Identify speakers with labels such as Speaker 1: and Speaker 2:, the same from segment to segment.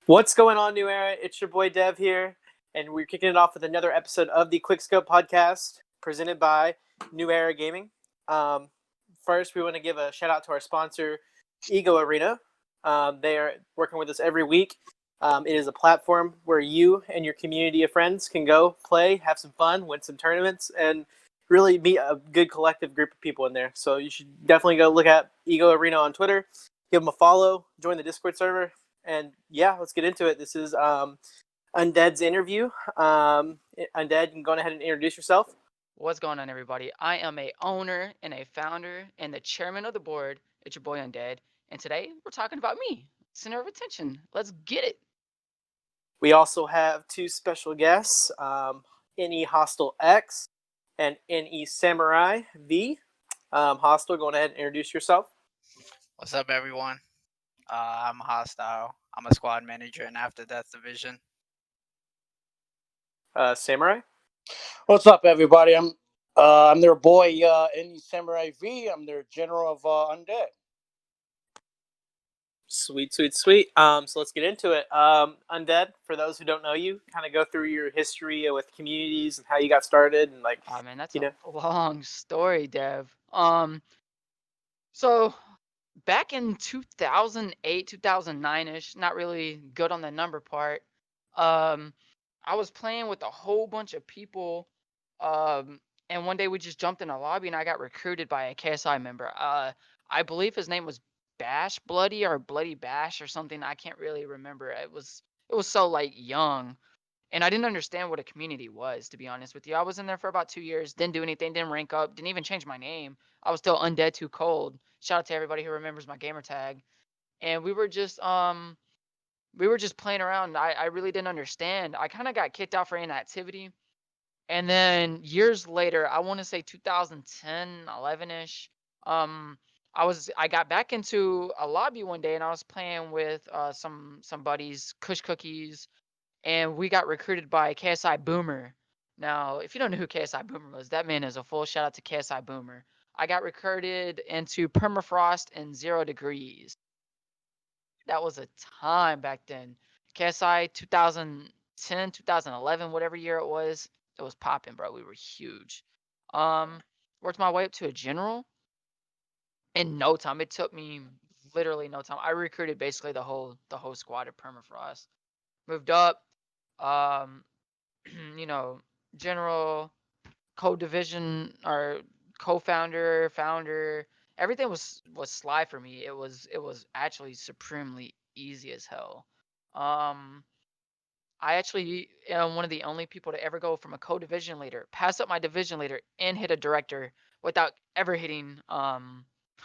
Speaker 1: What's going on, New Era? It's your boy Dev here, and we're kicking it off with another episode of the Quickscope podcast presented by New Era Gaming. First, we want to give a shout out to our sponsor, Ego Arena. They are working with us every week. It is a platform where you and your community of friends can go play, have some fun, win some tournaments, and really meet a good collective group of people in there. So you should definitely go look at Ego Arena on Twitter, give them a follow, join the Discord server. And yeah, let's get into it. This is Undead's interview. Undead, you can go ahead and introduce yourself.
Speaker 2: What's going on, everybody? I am a owner and a founder and the chairman of the board. It's your boy Undead, and today we're talking about me, center of attention. Let's get it.
Speaker 1: We also have two special guests, NE Hostile X and NE Samurai V. Hostile, go ahead and introduce yourself.
Speaker 3: What's up, everyone? I'm Hostile. I'm a squad manager in After Death Division.
Speaker 1: Samurai.
Speaker 4: What's up, everybody? I'm their boy, Indie Samurai V. I'm their general of Undead.
Speaker 1: Sweet. So let's get into it. Undead, for those who don't know you, kind of go through your history with communities and how you got started and
Speaker 2: Oh man, that's
Speaker 1: you know.
Speaker 2: a long story, Dev. So back in 2008, 2009-ish, not really good on the number part. I was playing with a whole bunch of people. And one day we just jumped in a lobby and I got recruited by a KSI member. I believe his name was Bash Bloody or Bloody Bash or something. I can't really remember. It was so like young. And I didn't understand what a community was, to be honest with you. I was in there for about 2 years, didn't do anything, didn't rank up, didn't even change my name. I was still Undead Too Cold. Shout out to everybody who remembers my gamer tag. And we were just playing around. I really didn't understand. I kind of got kicked out for inactivity. And then years later, I want to say 2010, 11ish, I got back into a lobby one day and I was playing with some buddies, Kush Cookies, and we got recruited by KSI Boomer. Now, if you don't know who KSI Boomer was, that man is a full shout out to KSI Boomer. I got recruited into Permafrost and 0 Degrees. That was a time back then. KSI 2010, 2011, whatever year it was popping, bro. We were huge. Um, Worked my way up to a general in no time. It took me literally no time. I recruited basically the whole squad of Permafrost. Moved up, um, you know, general, co-division or co-founder, founder. Everything was sly for me. It was actually supremely easy as hell. Um, I actually am one of the only people to ever go from a co-division leader, pass up my division leader, and hit a director without ever hitting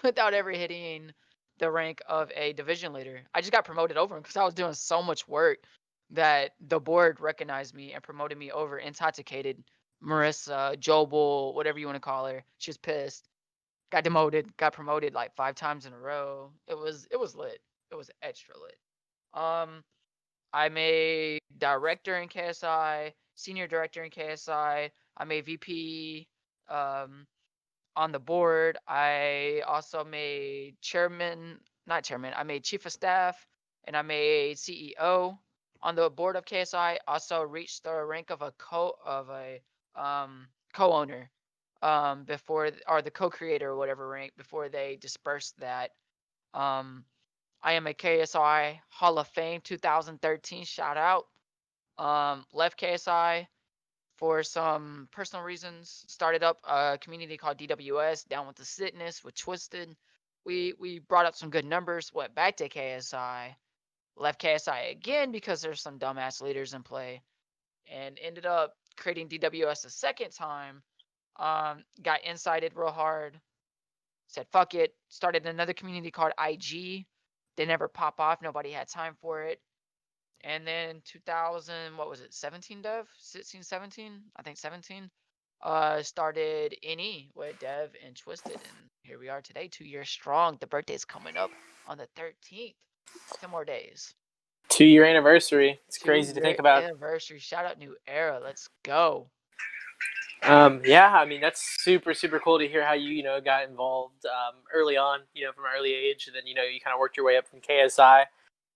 Speaker 2: without ever hitting the rank of a division leader. I just got promoted over because I was doing so much work that the board recognized me and promoted me over. Intoxicated Marissa, Jobel, whatever you want to call her. She was pissed. Got demoted, got promoted like 5 times in a row. It was lit. It was extra lit. Um, I'm a director in KSI, senior director in KSI. I'm a VP um, on the board. I also made chairman, not chairman. I made chief of staff, and I made CEO on the board of KSI. Also reached the rank of a co-owner before, or the co-creator or whatever rank before they dispersed that. Um, I am a KSI Hall of Fame 2013 shout out. Left KSI for some personal reasons. Started up a community called DWS, Down with the Sickness with Twisted. We brought up some good numbers. Went back to KSI. Left KSI again because there's some dumbass leaders in play, and ended up creating DWS a second time. Got incited real hard. Said fuck it. Started another community called IG. They never pop off. Nobody had time for it. And then 2000, what was it, 17 Dev? 16, 17? I think 17. Started NE with Dev and Twisted. And here we are today, 2 years strong. The birthday's coming up on the 13th. 10 more days.
Speaker 1: 2-year anniversary. It's
Speaker 2: Two
Speaker 1: crazy to
Speaker 2: year
Speaker 1: think about.
Speaker 2: anniversary. Shout out New Era. Let's go.
Speaker 1: Yeah, I mean that's super cool to hear how you got involved early on, from an early age, and then you kind of worked your way up from KSI.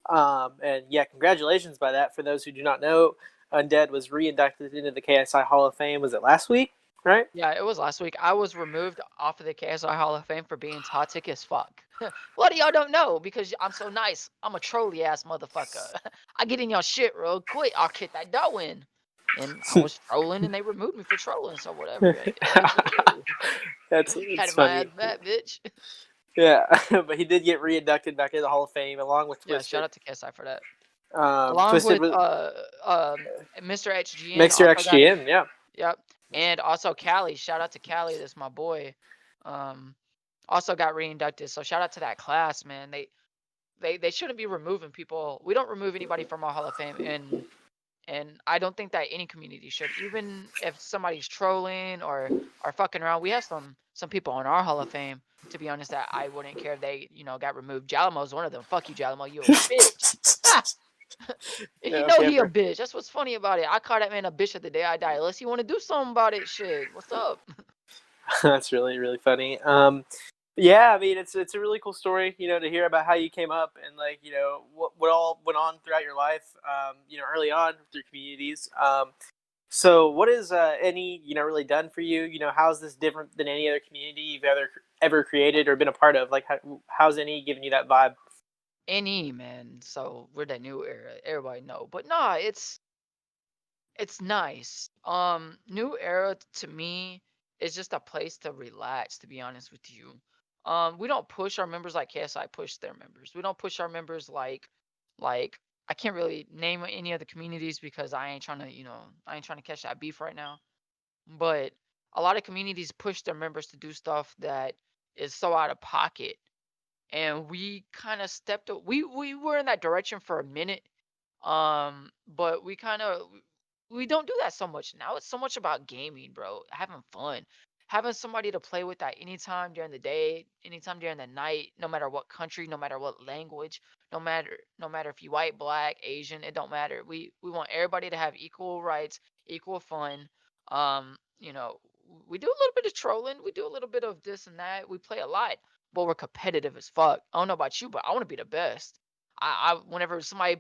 Speaker 1: And yeah, congratulations by that. For those who do not know, Undead was reinducted into the KSI Hall of Fame. Was it last week? Right?
Speaker 2: Yeah, it was last week. I was removed off of the KSI Hall of Fame for being toxic as fuck. A lot of y'all don't know because I'm so nice. I'm a trolly ass motherfucker. I get in y'all shit real quick. I'll kick that dough in. And I was trolling and they removed me for trolling. So whatever. It is what it is.
Speaker 1: That's
Speaker 2: Had
Speaker 1: it's
Speaker 2: my ass
Speaker 1: funny.
Speaker 2: back, bitch.
Speaker 1: Yeah, but he did get reinducted back into the Hall of Fame along with
Speaker 2: Yeah, shout
Speaker 1: Twisted.
Speaker 2: out to KSI for that. Along
Speaker 1: Twisted
Speaker 2: with
Speaker 1: was
Speaker 2: Mr. HGN
Speaker 1: Mixer
Speaker 2: also got
Speaker 1: XGN. Yeah.
Speaker 2: yep. And also Callie. Shout out to Callie, that's my boy. Um also got reinducted. So shout out to that class, man. They shouldn't be removing people. We don't remove anybody from our Hall of Fame, and I don't think that any community should. Even if somebody's trolling or are fucking around, we have some people in our Hall of Fame. To be honest, that I wouldn't care if they got removed. Jalimo's one of them. Fuck you, Jalimo. You a bitch. Ha! And
Speaker 1: Yeah.
Speaker 2: you know
Speaker 1: Okay.
Speaker 2: he a bitch. That's what's funny about it. I call that man a bitch of the day I die. Unless you want to do something about it, shit. What's up?
Speaker 1: That's really funny. Yeah, I mean it's a really cool story, to hear about how you came up and like what all went on throughout your life, early on through communities. So what is any really done for you? How's this different than any other community you've ever created or been a part of? Like how's any giving you that vibe?
Speaker 2: NE, man. So we're that new era. Everybody know. But nah, it's nice. New era to me is just a place to relax, to be honest with you. We don't push our members like KSI push their members. We don't push our members like I can't really name any other communities because I ain't trying to, I ain't trying to catch that beef right now. But a lot of communities push their members to do stuff that is so out of pocket. And we kind of we were in that direction for a minute, but we don't do that so much now. It's so much about gaming, bro. Having fun, having somebody to play with at any time during the day, anytime during the night, no matter what country, no matter what language, no matter if you white, black, Asian, it don't matter. We want everybody to have equal rights, equal fun. You know, we do a little bit of trolling, we do a little bit of this and that. We play a lot, but we're competitive as fuck. I don't know about you, but I want to be the best. I whenever somebody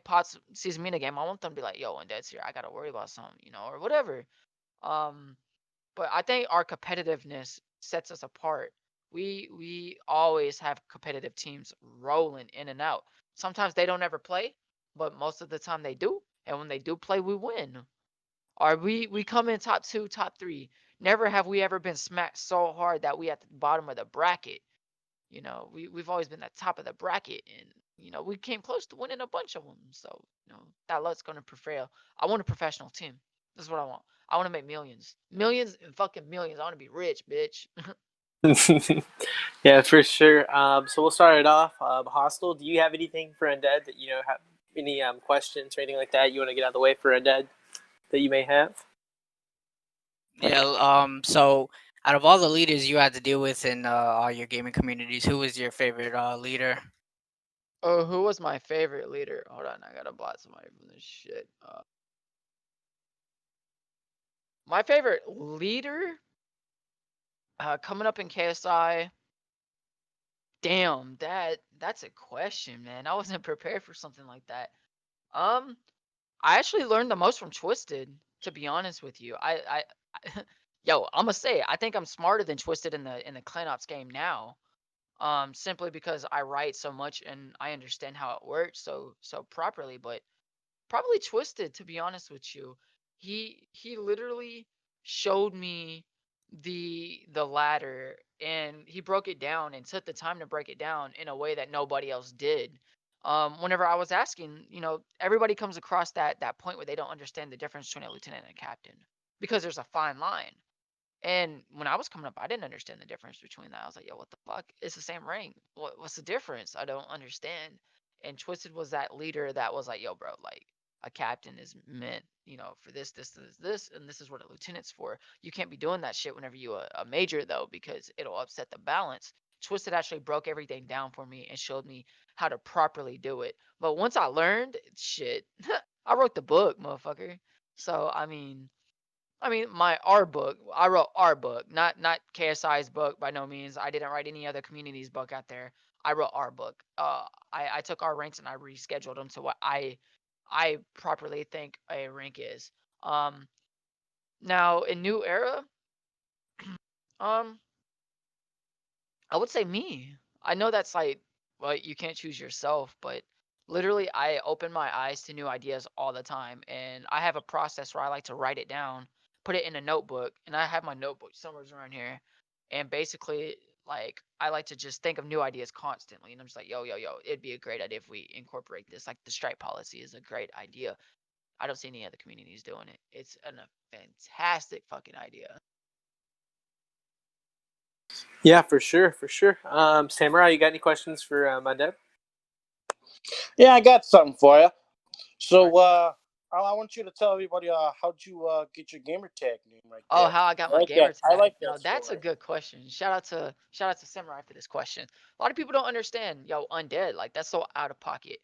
Speaker 2: sees me in a game, I want them to be like, "Yo, Undead's here. I gotta worry about something, or whatever." Um, but I think our competitiveness sets us apart. We always have competitive teams rolling in and out. Sometimes they don't ever play, but most of the time they do. And when they do play, we win. Or we come in top two, top three. Never have we ever been smacked so hard that we at the bottom of the bracket. We've always been at the top of the bracket, and we came close to winning a bunch of them. So that luck's gonna prevail. I want a professional team. This is what I want. I want to make millions, millions and fucking millions. I want to be rich, bitch.
Speaker 1: Yeah, for sure. So we'll start it off. Hostel, do you have anything for Undead that have any questions or anything like that you want to get out of the way for Undead that you may have?
Speaker 3: Yeah. So out of all the leaders you had to deal with in all your gaming communities, who was your favorite leader?
Speaker 2: Oh, who was my favorite leader? Hold on, I gotta block somebody from this shit. My favorite leader, coming up in KSI. Damn, that's a question, man. I wasn't prepared for something like that. Um, I actually learned the most from Twisted, to be honest with you. Yo, I'm gonna say, I think I'm smarter than Twisted in the Clan Ops game now. Simply because I write so much and I understand how it works so properly. But probably Twisted, to be honest with you. He literally showed me the ladder, and he broke it down and took the time to break it down in a way that nobody else did. Whenever I was asking, everybody comes across that point where they don't understand the difference between a lieutenant and a captain because there's a fine line. And when I was coming up, I didn't understand the difference between that. I was like, yo, what the fuck? It's the same rank. What's the difference? I don't understand. And Twisted was that leader that was like, yo, bro, like a captain is meant, for this, and this is what a lieutenant's for. You can't be doing that shit whenever you a major though, because it'll upset the balance. Twisted actually broke everything down for me and showed me how to properly do it. But once I learned, shit, I wrote the book, motherfucker. So I mean, my our book. I wrote our book, not KSI's book by no means. I didn't write any other community's book out there. I wrote our book. I took our ranks and I rescheduled them to what I properly think a rank is. Um, Now in New Era, um, I would say me. I know that's like, well, you can't choose yourself, but literally, I open my eyes to new ideas all the time. And I have a process where I like to write it down, put it in a notebook, and I have my notebook somewhere around here. And basically, like, I like to just think of new ideas constantly. And I'm just like, yo, it'd be a great idea if we incorporate this. Like, the stripe policy is a great idea. I don't see any other communities doing it. It's a fantastic fucking idea.
Speaker 1: Yeah, for sure, for sure. Samurai, you got any questions for Undead?
Speaker 4: Yeah, I got something for you. So,
Speaker 2: Right.
Speaker 4: I want you to tell everybody how'd you get your gamer tag name right
Speaker 2: Oh,
Speaker 4: there.
Speaker 2: how I got
Speaker 4: I
Speaker 2: my
Speaker 4: like that.
Speaker 2: gamer
Speaker 4: I
Speaker 2: tag.
Speaker 4: like
Speaker 2: Now
Speaker 4: that
Speaker 2: that's a
Speaker 4: story.
Speaker 2: good question. Shout out to Samurai for this question. A lot of people don't understand, yo, Undead, like that's so out of pocket.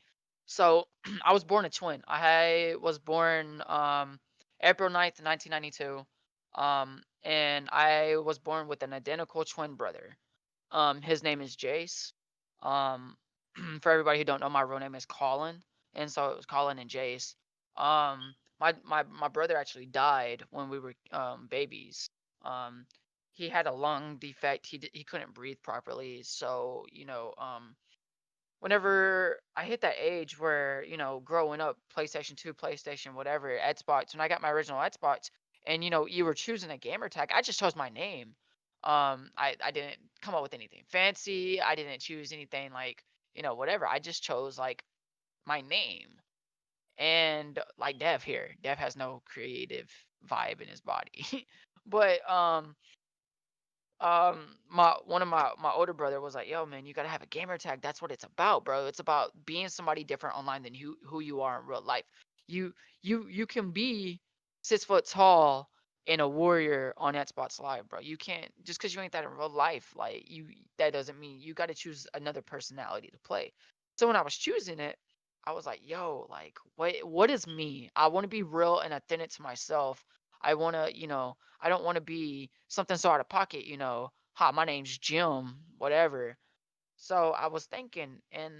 Speaker 2: So I was born a twin. I was born April 9th, 1992. And I was born with an identical twin brother. His name is Jace. Um, for everybody who don't know, my real name is Colin, and so it was Colin and Jace. My brother actually died when we were babies. Um, he had a lung defect. He couldn't breathe properly. So whenever I hit that age where, growing up, PlayStation 2, PlayStation, whatever, Xbox, when I got my original Xbox, and you were choosing a gamer tag, I just chose my name. I didn't come up with anything fancy. I didn't choose anything like, whatever. I just chose like my name. And like Dev here, Dev has no creative vibe in his body. But my one of my older brother was like, yo man, you gotta have a gamer tag. That's what it's about, bro. It's about being somebody different online than who you are in real life. You can be 6 foot tall and a warrior on Xbox Live, bro. You can't, just because you ain't that in real life, like that doesn't mean you got to choose another personality to play. So when I was choosing it, I was like, yo, like what is me? I want to be real and authentic to myself. I want to, I don't want to be something so out of pocket, hi, my name's Jim, whatever. So I was thinking, and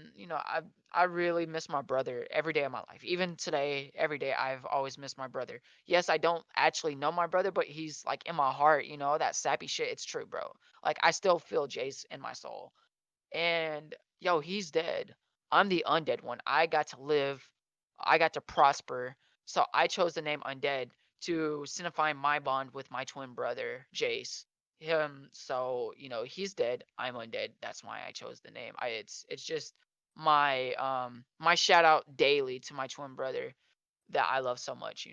Speaker 2: I really miss my brother every day of my life. Even today, every day, I've always missed my brother. Yes, I don't actually know my brother, but he's like in my heart, that sappy shit. It's true, bro. Like I still feel Jace in my soul. And yo, he's dead. I'm the undead one. I got to live, I got to prosper. So I chose the name Undead to signify my bond with my twin brother, Jace. Him, so he's dead. I'm undead. That's why I chose the name. It's just my shout out daily to my twin brother that I love so much.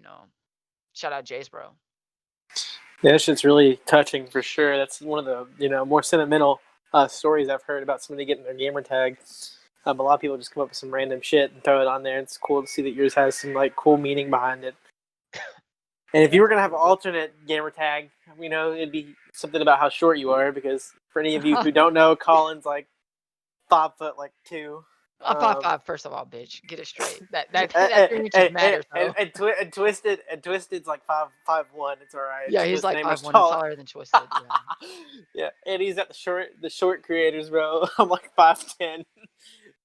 Speaker 2: Shout out Jace, bro.
Speaker 1: Yeah, that shit's really touching for sure. That's one of the more sentimental stories I've heard about somebody getting their gamer tag. A lot of people just come up with some random shit and throw it on there. It's cool to see that yours has some like cool meaning behind it. And if you were gonna have an alternate gamer tag, it'd be something about how short you are. Because for any of you who don't know, Colin's like 5 foot like 2.
Speaker 2: I'm 5'5", first of all, bitch. Get it straight. That 3 inches
Speaker 1: and,
Speaker 2: matters, though.
Speaker 1: Twisted's like 5'1". It's all right.
Speaker 2: Yeah, he's
Speaker 1: Twisted
Speaker 2: like
Speaker 1: ain't much
Speaker 2: 5'1" and
Speaker 1: taller.
Speaker 2: taller than Twisted. Yeah.
Speaker 1: Yeah, and he's at the short creators, bro. I'm like 5'10".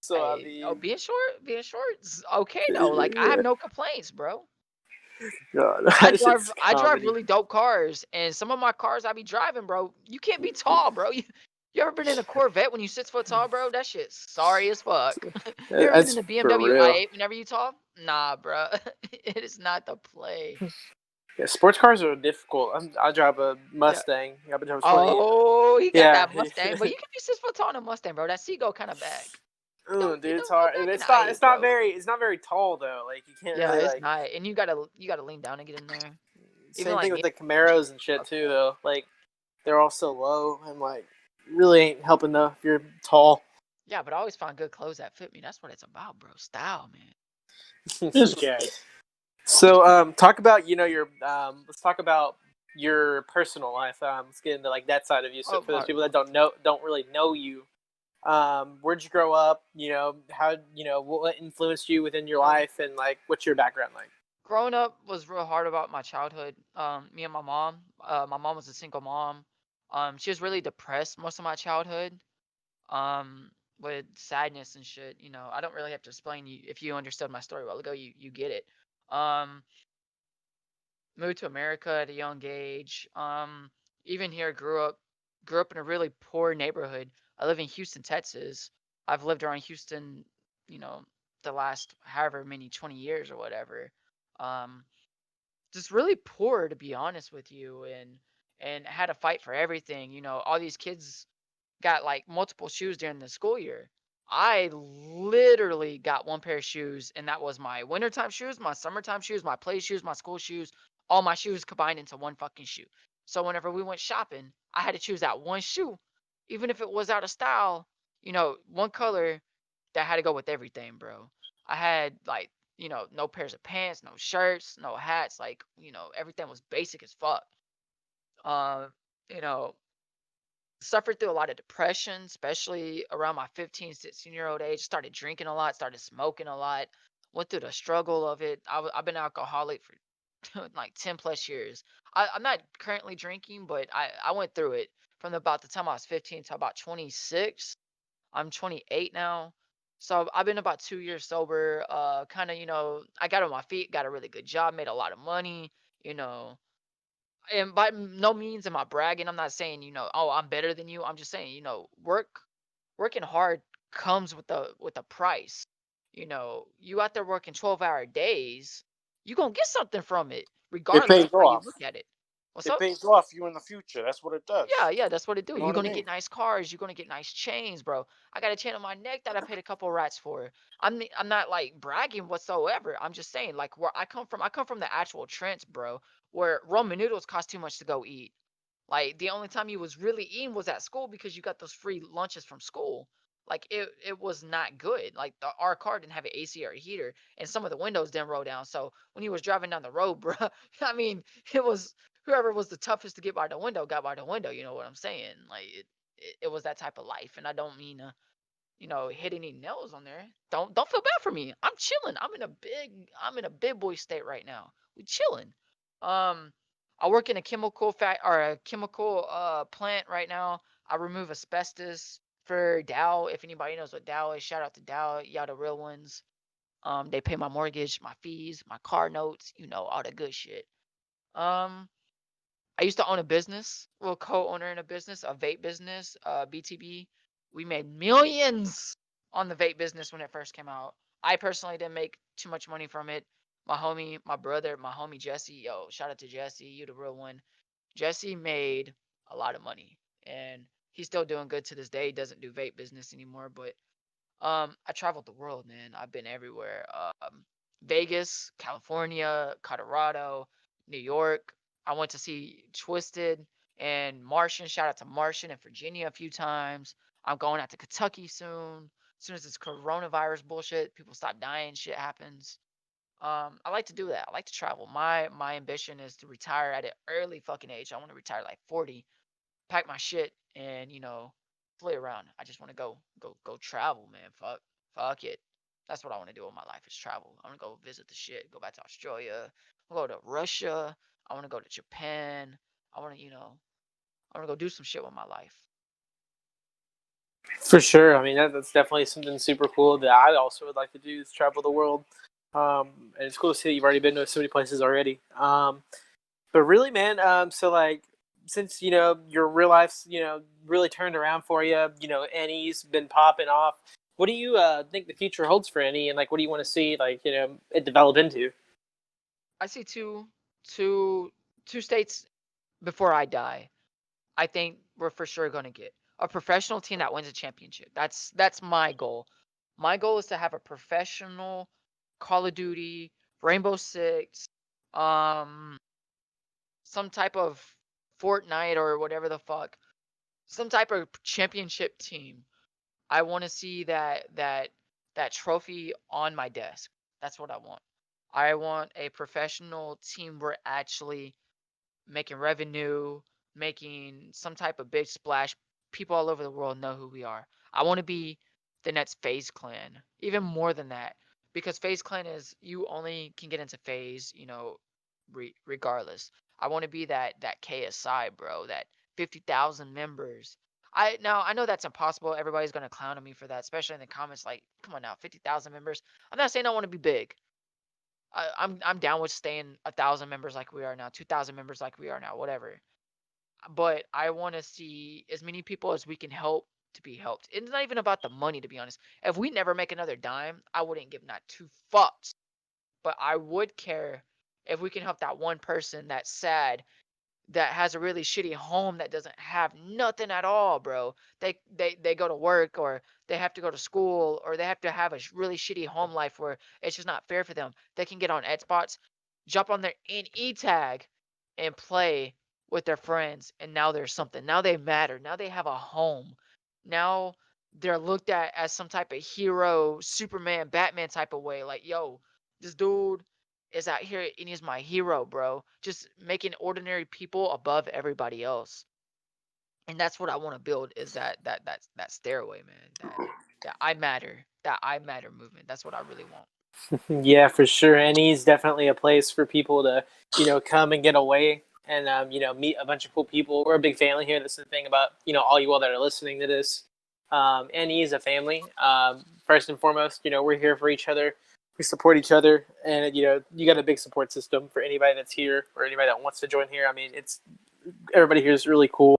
Speaker 1: So I
Speaker 2: Hey,
Speaker 1: mean,
Speaker 2: being short's okay though. Like I have no complaints, bro.
Speaker 1: God,
Speaker 2: I
Speaker 1: that
Speaker 2: drive
Speaker 1: shit's
Speaker 2: I drive
Speaker 1: comedy.
Speaker 2: really dope cars, and some of my cars I be driving, bro. You can't be tall, bro. You ever been in a Corvette when you 6 foot tall, bro? That shit's sorry as fuck. You ever been in
Speaker 1: That's
Speaker 2: a
Speaker 1: for
Speaker 2: BMW
Speaker 1: real.
Speaker 2: i8 whenever you tall? Nah, bro. It is not the play.
Speaker 1: Yeah, sports cars are difficult. I drive a
Speaker 2: Yeah.
Speaker 1: Mustang. I've been driving 20.
Speaker 2: Oh, he got
Speaker 1: Yeah.
Speaker 2: that Mustang, but you can be 6 foot tall in a Mustang, bro. That seat go kind of back.
Speaker 1: Dude,
Speaker 2: It
Speaker 1: it's
Speaker 2: don't go
Speaker 1: hard.
Speaker 2: back in
Speaker 1: It's
Speaker 2: the
Speaker 1: not.
Speaker 2: i8,
Speaker 1: It's not
Speaker 2: bro.
Speaker 1: very. It's not very tall though. Like you can't
Speaker 2: Yeah,
Speaker 1: really
Speaker 2: it's
Speaker 1: like.
Speaker 2: not, and you gotta lean down and get in there. Even
Speaker 1: Same thing
Speaker 2: like
Speaker 1: with
Speaker 2: me.
Speaker 1: the Camaros and shit too though. Like they're all so low and like really ain't helping though if you're tall.
Speaker 2: Yeah, but I always find good clothes that fit me. That's what it's about, bro. Style, man.
Speaker 4: This guy.
Speaker 1: So talk about your let's talk about your personal life. Let's get into like that side of you. So
Speaker 2: Oh
Speaker 1: for those
Speaker 2: my.
Speaker 1: people that don't really know you, where'd you grow up? How what influenced you within your
Speaker 2: Um,
Speaker 1: life, and like what's your background like?
Speaker 2: Growing up was real hard about my childhood. Me and my mom. My mom was a single mom. She was really depressed most of my childhood. Um, with sadness and shit. You know, I don't really have to explain you. If you understood my story a while ago, you get it. Um, moved to America at a young age. Even here, grew up in a really poor neighborhood. I live in Houston, Texas. I've lived around Houston, you know, the last however many 20 years or whatever. Um, just really poor to be honest with you, and had to fight for everything. You know, all these kids got like multiple shoes during the school year. I literally got one pair of shoes, and that was my wintertime shoes, my summertime shoes, my play shoes, my school shoes, all my shoes combined into one fucking shoe. So whenever we went shopping, I had to choose that one shoe, even if it was out of style, one color that had to go with everything, bro. I had like, no pairs of pants, no shirts, no hats, like, everything was basic as fuck. Uh, you know, suffered through a lot of depression, especially around my 15, 16-year-old age. Started drinking a lot, started smoking a lot, went through the struggle of it. I've been alcoholic for like 10 plus years. I'm not currently drinking, but I went through it from about the time I was 15 to about 26. I'm 28 now. So I've been about 2 years sober. Kind of, I got on my feet, got a really good job, made a lot of money, you know, and by no means am I bragging. I'm not saying, oh, I'm better than you. I'm just saying, working hard comes with a price. You out there working 12-hour days, you gonna get something from it,
Speaker 4: It
Speaker 2: regardless
Speaker 4: pays
Speaker 2: of how you
Speaker 4: off.
Speaker 2: look at it. What's
Speaker 4: It
Speaker 2: up?
Speaker 4: pays off you in the future. That's what it does.
Speaker 2: Yeah, that's what it do.
Speaker 4: You know
Speaker 2: You're
Speaker 4: what I
Speaker 2: gonna
Speaker 4: mean?
Speaker 2: get nice cars. You're gonna get nice chains, bro. I got a chain on my neck that I paid a couple rats for. I'm not like bragging whatsoever. I'm just saying, like, where I come from the actual trench, bro, where Roman noodles cost too much to go eat. Like the only time you was really eating was at school because you got those free lunches from school. Like it was not good. Like our car didn't have an AC or a heater, and some of the windows didn't roll down. So when he was driving down the road, bro, I mean, it was whoever was the toughest to get by the window got by the window. You know what I'm saying? Like it was that type of life, and I don't mean to hit any nails on there. Don't feel bad for me. I'm chilling. I'm in a big boy state right now. We chilling. Um, I work in a chemical plant right now. I remove asbestos for Dow. If anybody knows what Dow is, shout out to Dow. Y'all the real ones. They pay my mortgage, my fees, my car notes, all the good shit. Um, I used to own a business, well, co-owner in a business, a vape business, BTB. We made millions on the vape business when it first came out. I personally didn't make too much money from it. My homie, my brother, my homie Jesse, yo, shout out to Jesse, you the real one. Jesse made a lot of money, and he's still doing good to this day. He doesn't do vape business anymore, but I traveled the world, man. I've been everywhere. Vegas, California, Colorado, New York. I went to see Twisted and Martian. Shout out to Martian and Virginia a few times. I'm going out to Kentucky soon. As soon as this coronavirus bullshit, people stop dying, shit happens. I like to do that. I like to travel. My ambition is to retire at an early fucking age. I want to retire like 40, pack my shit, and play around. I just want to go travel, man. Fuck it. That's what I want to do with my life is travel. I want to go visit the shit. Go back to Australia. I want to go to Russia. I want to go to Japan. I want to I want to go do some shit with my life.
Speaker 1: For sure. I mean, that's definitely something super cool that I also would like to do is travel the world. And it's cool to see that you've already been to so many places already. But really, man, so like, since your real life's really turned around for you, Annie's been popping off. What do you think the future holds for Annie, and like, what do you want to see like it develop into?
Speaker 2: I see two states before I die. I think we're for sure going to get a professional team that wins a championship. That's my goal. My goal is to have a professional Call of Duty, Rainbow Six, um, some type of Fortnite or whatever the fuck, some type of championship team. I want to see that trophy on my desk. That's what I want. I want a professional team where actually making revenue, making some type of big splash. People all over the world know who we are. I want to be the next Phase Clan, even more than that, because Phase Clan is you only can get into Phase, regardless. I want to be that KSI, bro, that 50,000 members. I know that's impossible. Everybody's gonna clown on me for that, especially in the comments. Like, come on now, 50,000 members. I'm not saying I want to be big. I'm down with staying 1,000 members like we are now, 2,000 members like we are now, whatever. But I want to see as many people as we can help to be helped. It's not even about the money, to be honest. If we never make another dime, I wouldn't give not two fucks. But I would care if we can help that one person that's sad, that has a really shitty home, that doesn't have nothing at all, bro. They go to work, or they have to go to school, or they have to have a really shitty home life where it's just not fair for them. They can get on Xbox, jump on their NE tag, and play with their friends, and now there's something. Now they matter. Now they have a home. Now they're looked at as some type of hero, Superman, Batman type of way. Like, yo, this dude is out here and he's my hero, bro. Just making ordinary people above everybody else. And that's what I want to build, is that stairway, man. That I matter movement. That's what I really want.
Speaker 1: Yeah, for sure. And he's definitely a place for people to, come and get away and, meet a bunch of cool people. We're a big family here. That's the thing about, all you all that are listening to this. And he's a family. First and foremost, we're here for each other. We support each other. And, you got a big support system for anybody that's here or anybody that wants to join here. I mean, everybody here is really cool.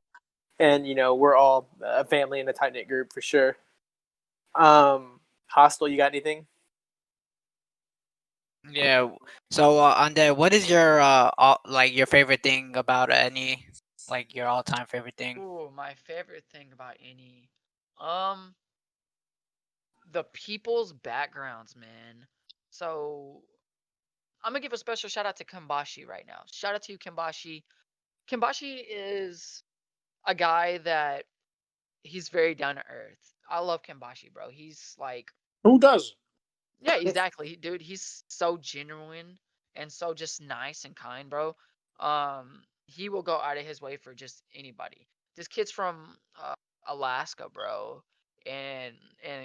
Speaker 1: And, we're all a family and a tight knit group for sure. Hostel, you got anything?
Speaker 3: Yeah. So Undead, what is your like your favorite thing about any, like your all time favorite thing?
Speaker 2: Ooh, my favorite thing about any, um, the people's backgrounds, man. So I'm gonna give a special shout out to Kimbashi right now. Shout out to you, Kimbashi. Kimbashi is a guy that he's very down to earth. I love Kimbashi, bro. He's like,
Speaker 4: Who doesn't?
Speaker 2: yeah, exactly, dude. He's so genuine and so just nice and kind, bro. He will go out of his way for just anybody. This kid's from Alaska, bro, and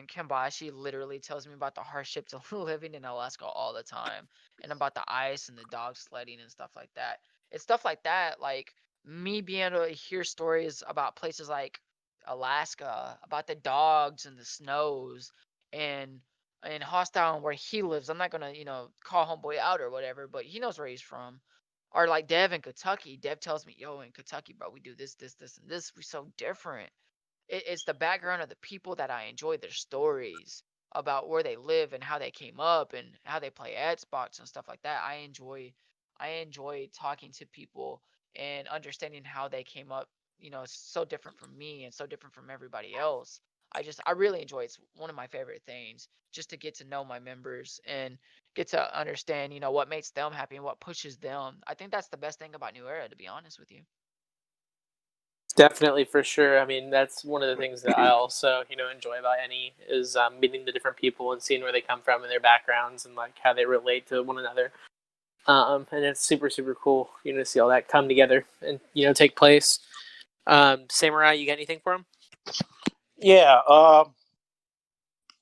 Speaker 2: Kimbashi literally tells me about the hardships of living in Alaska all the time, and about the ice and the dog sledding and stuff like that. It's stuff like that, like me being able to hear stories about places like Alaska, about the dogs and the snows, and Hostile and where he lives. I'm not gonna, call homeboy out or whatever, but he knows where he's from. Or like Dev in Kentucky. Dev tells me, yo, in Kentucky, bro, we do this, this, this, and this. We so different. It's the background of the people that I enjoy, their stories about where they live and how they came up and how they play Xbox and stuff like that. I enjoy talking to people and understanding how they came up. It's so different from me and so different from everybody else. I really enjoy it. It's one of my favorite things, just to get to know my members and get to understand, what makes them happy and what pushes them. I think that's the best thing about New Era, to be honest with you.
Speaker 1: Definitely, for sure. I mean, that's one of the things that I also, enjoy about any is meeting the different people and seeing where they come from and their backgrounds and like how they relate to one another. And it's super, super cool, to see all that come together and take place. Samurai, you got anything for him?
Speaker 4: Yeah.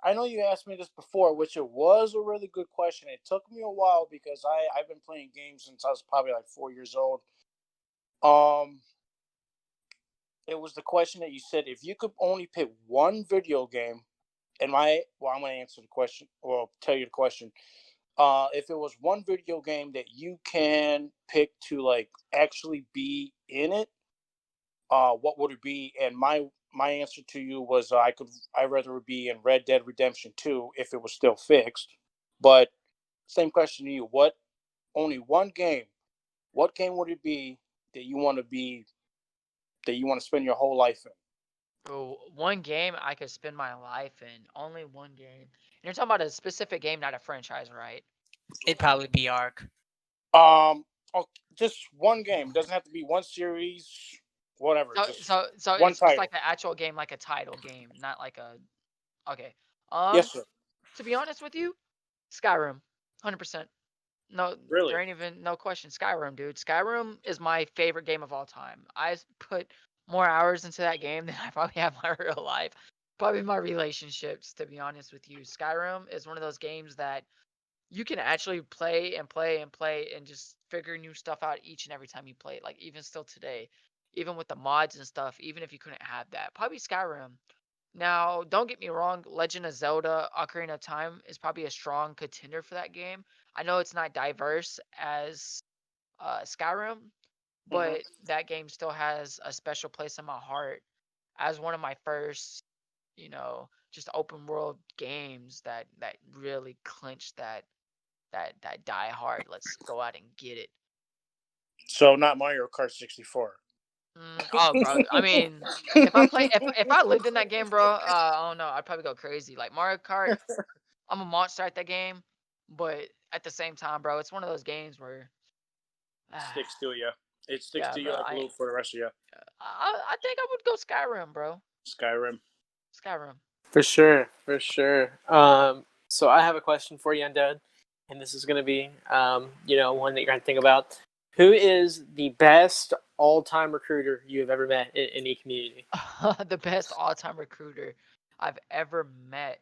Speaker 4: I know you asked me this before, which it was a really good question. It took me a while because I've been playing games since I was probably like 4 years old. Um, it was the question that you said, if you could only pick one video game, and I'm gonna answer the question or tell you the question. If it was one video game that you can pick to like actually be in it, what would it be? And my answer to you was I'd rather it be in Red Dead Redemption 2 if it was still fixed. But same question to you. What only one game? What game would it be that you want to be that you want to spend your whole life in?
Speaker 2: Oh, one game I could spend my life in. Only one game. And you're talking about a specific game, not a franchise, right?
Speaker 3: It'd probably be Ark.
Speaker 4: Um, oh, just one game. It doesn't have to be one series, whatever.
Speaker 2: So,
Speaker 4: Just
Speaker 2: so, so
Speaker 4: one
Speaker 2: it's like
Speaker 4: title.
Speaker 2: an actual game, like a title game, not like a. Okay.
Speaker 4: Yes, sir.
Speaker 2: To be honest with you, Skyrim, 100%. No,
Speaker 4: Really?
Speaker 2: there ain't even no question. Skyrim, dude. Skyrim is my favorite game of all time. I put more hours into that game than I probably have in my real life. Probably my relationships, to be honest with you. Skyrim is one of those games that you can actually play and play and play and just figure new stuff out each and every time you play it. Like even still today, even with the mods and stuff, even if you couldn't have that. Probably Skyrim. Now, don't get me wrong, Legend of Zelda Ocarina of Time is probably a strong contender for that game. I know it's not diverse as Skyrim,
Speaker 4: Mm-hmm.
Speaker 2: but that game still has a special place in my heart as one of my first, just open world games that really clinched that die hard. Let's go out and get it.
Speaker 4: So not Mario Kart 64.
Speaker 2: Oh, bro. I mean, if I lived in that game, bro, I don't know. I'd probably go crazy. Like Mario Kart, I'm a monster at that game, but at the same time, bro, it's one of those games where,
Speaker 4: Sticks to you. It sticks
Speaker 2: yeah,
Speaker 4: to you
Speaker 2: bro.
Speaker 4: like glue for the rest of you.
Speaker 2: I think I would go Skyrim, bro.
Speaker 4: Skyrim.
Speaker 2: Skyrim.
Speaker 1: For sure, for sure. So I have a question for you, Undead, and this is going to be, one that you're going to think about. Who is the best all-time recruiter you have ever met in any community?
Speaker 2: The best all-time recruiter I've ever met.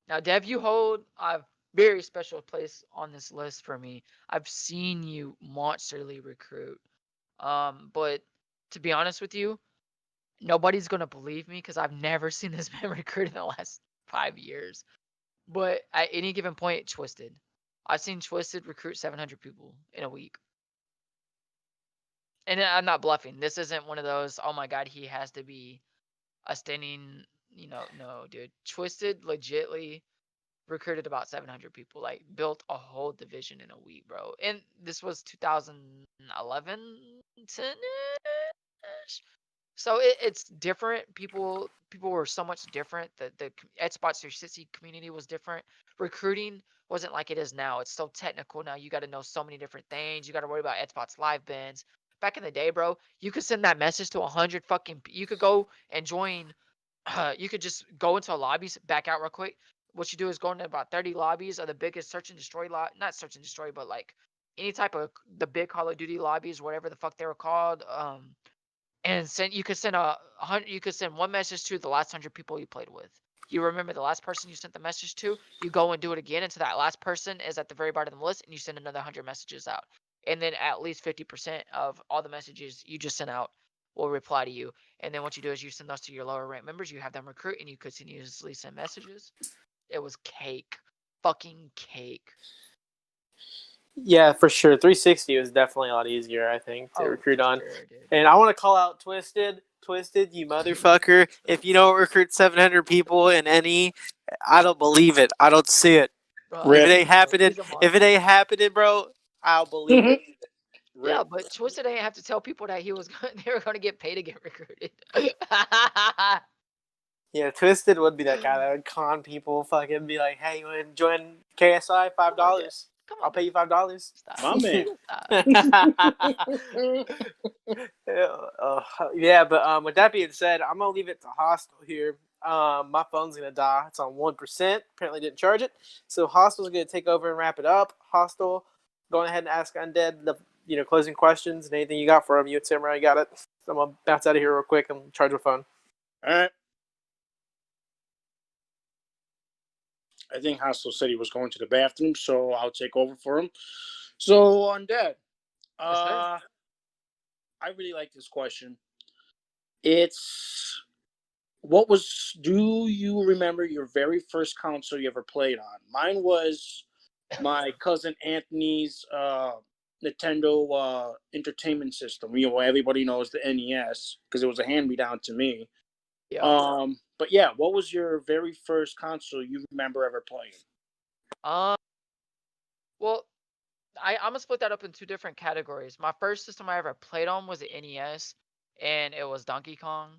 Speaker 2: Now, Dev, you hold a very special place on this list for me. I've seen you monsterly recruit. But to be honest with you, nobody's gonna believe me because I've never seen this man recruit in the last 5 years. But at any given point, Twisted. I've seen Twisted recruit 700 people in a week. And I'm not bluffing. This isn't one of those, oh my God, he has to be a standing, no, dude. Twisted legitly recruited about 700 people, like built a whole division in a week, bro. And this was 2011, 10-ish. So it's different. People were so much different. The Xbox 360 community was different. Recruiting wasn't like it is now. It's so technical now. You got to know so many different things. You got to worry about Xbox Live bins. Back in the day, bro, you could send that message to 100 fucking. You could go and join. You could just go into a lobby, back out real quick. What you do is go into about 30 lobbies of the biggest search and destroy not search and destroy, but like any type of the big Call of Duty lobbies, whatever the fuck they were called. And you could send you could send one message to the last 100 people you played with. You remember the last person you sent the message to, you go and do it again until that last person is at the very bottom of the list, and you send another 100 messages out. And then at least 50% of all the messages you just sent out will reply to you. And then what you do is you send those to your lower rank members. You have them recruit, and you continuously send messages. It was cake, fucking cake.
Speaker 1: Yeah, for sure. 360 was definitely a lot easier, I think, to recruit on.
Speaker 2: Sure, dude.
Speaker 1: And I want to call out Twisted. Twisted, you motherfucker. If you don't recruit 700 people in any, I don't believe it. I don't see it.
Speaker 2: Bro,
Speaker 1: If
Speaker 4: Rip.
Speaker 1: it ain't happening,
Speaker 2: he's a
Speaker 1: if it
Speaker 2: monster.
Speaker 1: ain't happening, bro, I'll believe it.
Speaker 2: Yeah,
Speaker 4: Rip.
Speaker 2: but Twisted didn't have to tell people that they were going to get paid to get recruited.
Speaker 1: Yeah, Twisted would be that guy that would con people, fucking be like, "Hey, you want to join KSI? Five
Speaker 2: Come on, dude.
Speaker 1: dollars.
Speaker 2: Come
Speaker 1: I'll
Speaker 2: on,
Speaker 1: pay
Speaker 2: dude.
Speaker 1: you $5."
Speaker 2: Stop.
Speaker 4: My man.
Speaker 1: Yeah, but with that being said, I'm gonna leave it to Hostel here. My phone's gonna die. It's on 1%. Apparently, didn't charge it. So Hostel's gonna take over and wrap it up. Hostel, going ahead and ask Undead the closing questions and anything you got for him. You and Samurai got it. So I'm gonna bounce out of here real quick and charge my phone.
Speaker 4: All right. I think Hostel said he was going to the bathroom, so I'll take over for him. So, Undead,
Speaker 2: Yes, sir.
Speaker 4: I really like this question. It's do you remember your very first console you ever played on? Mine was my cousin Anthony's Nintendo Entertainment System. Everybody knows the NES because it was a hand me down to me.
Speaker 2: Yeah.
Speaker 4: But yeah, what was your very first console you remember ever playing?
Speaker 2: Well, I'm gonna split that up in two different categories. My first system I ever played on was the NES, and it was Donkey Kong.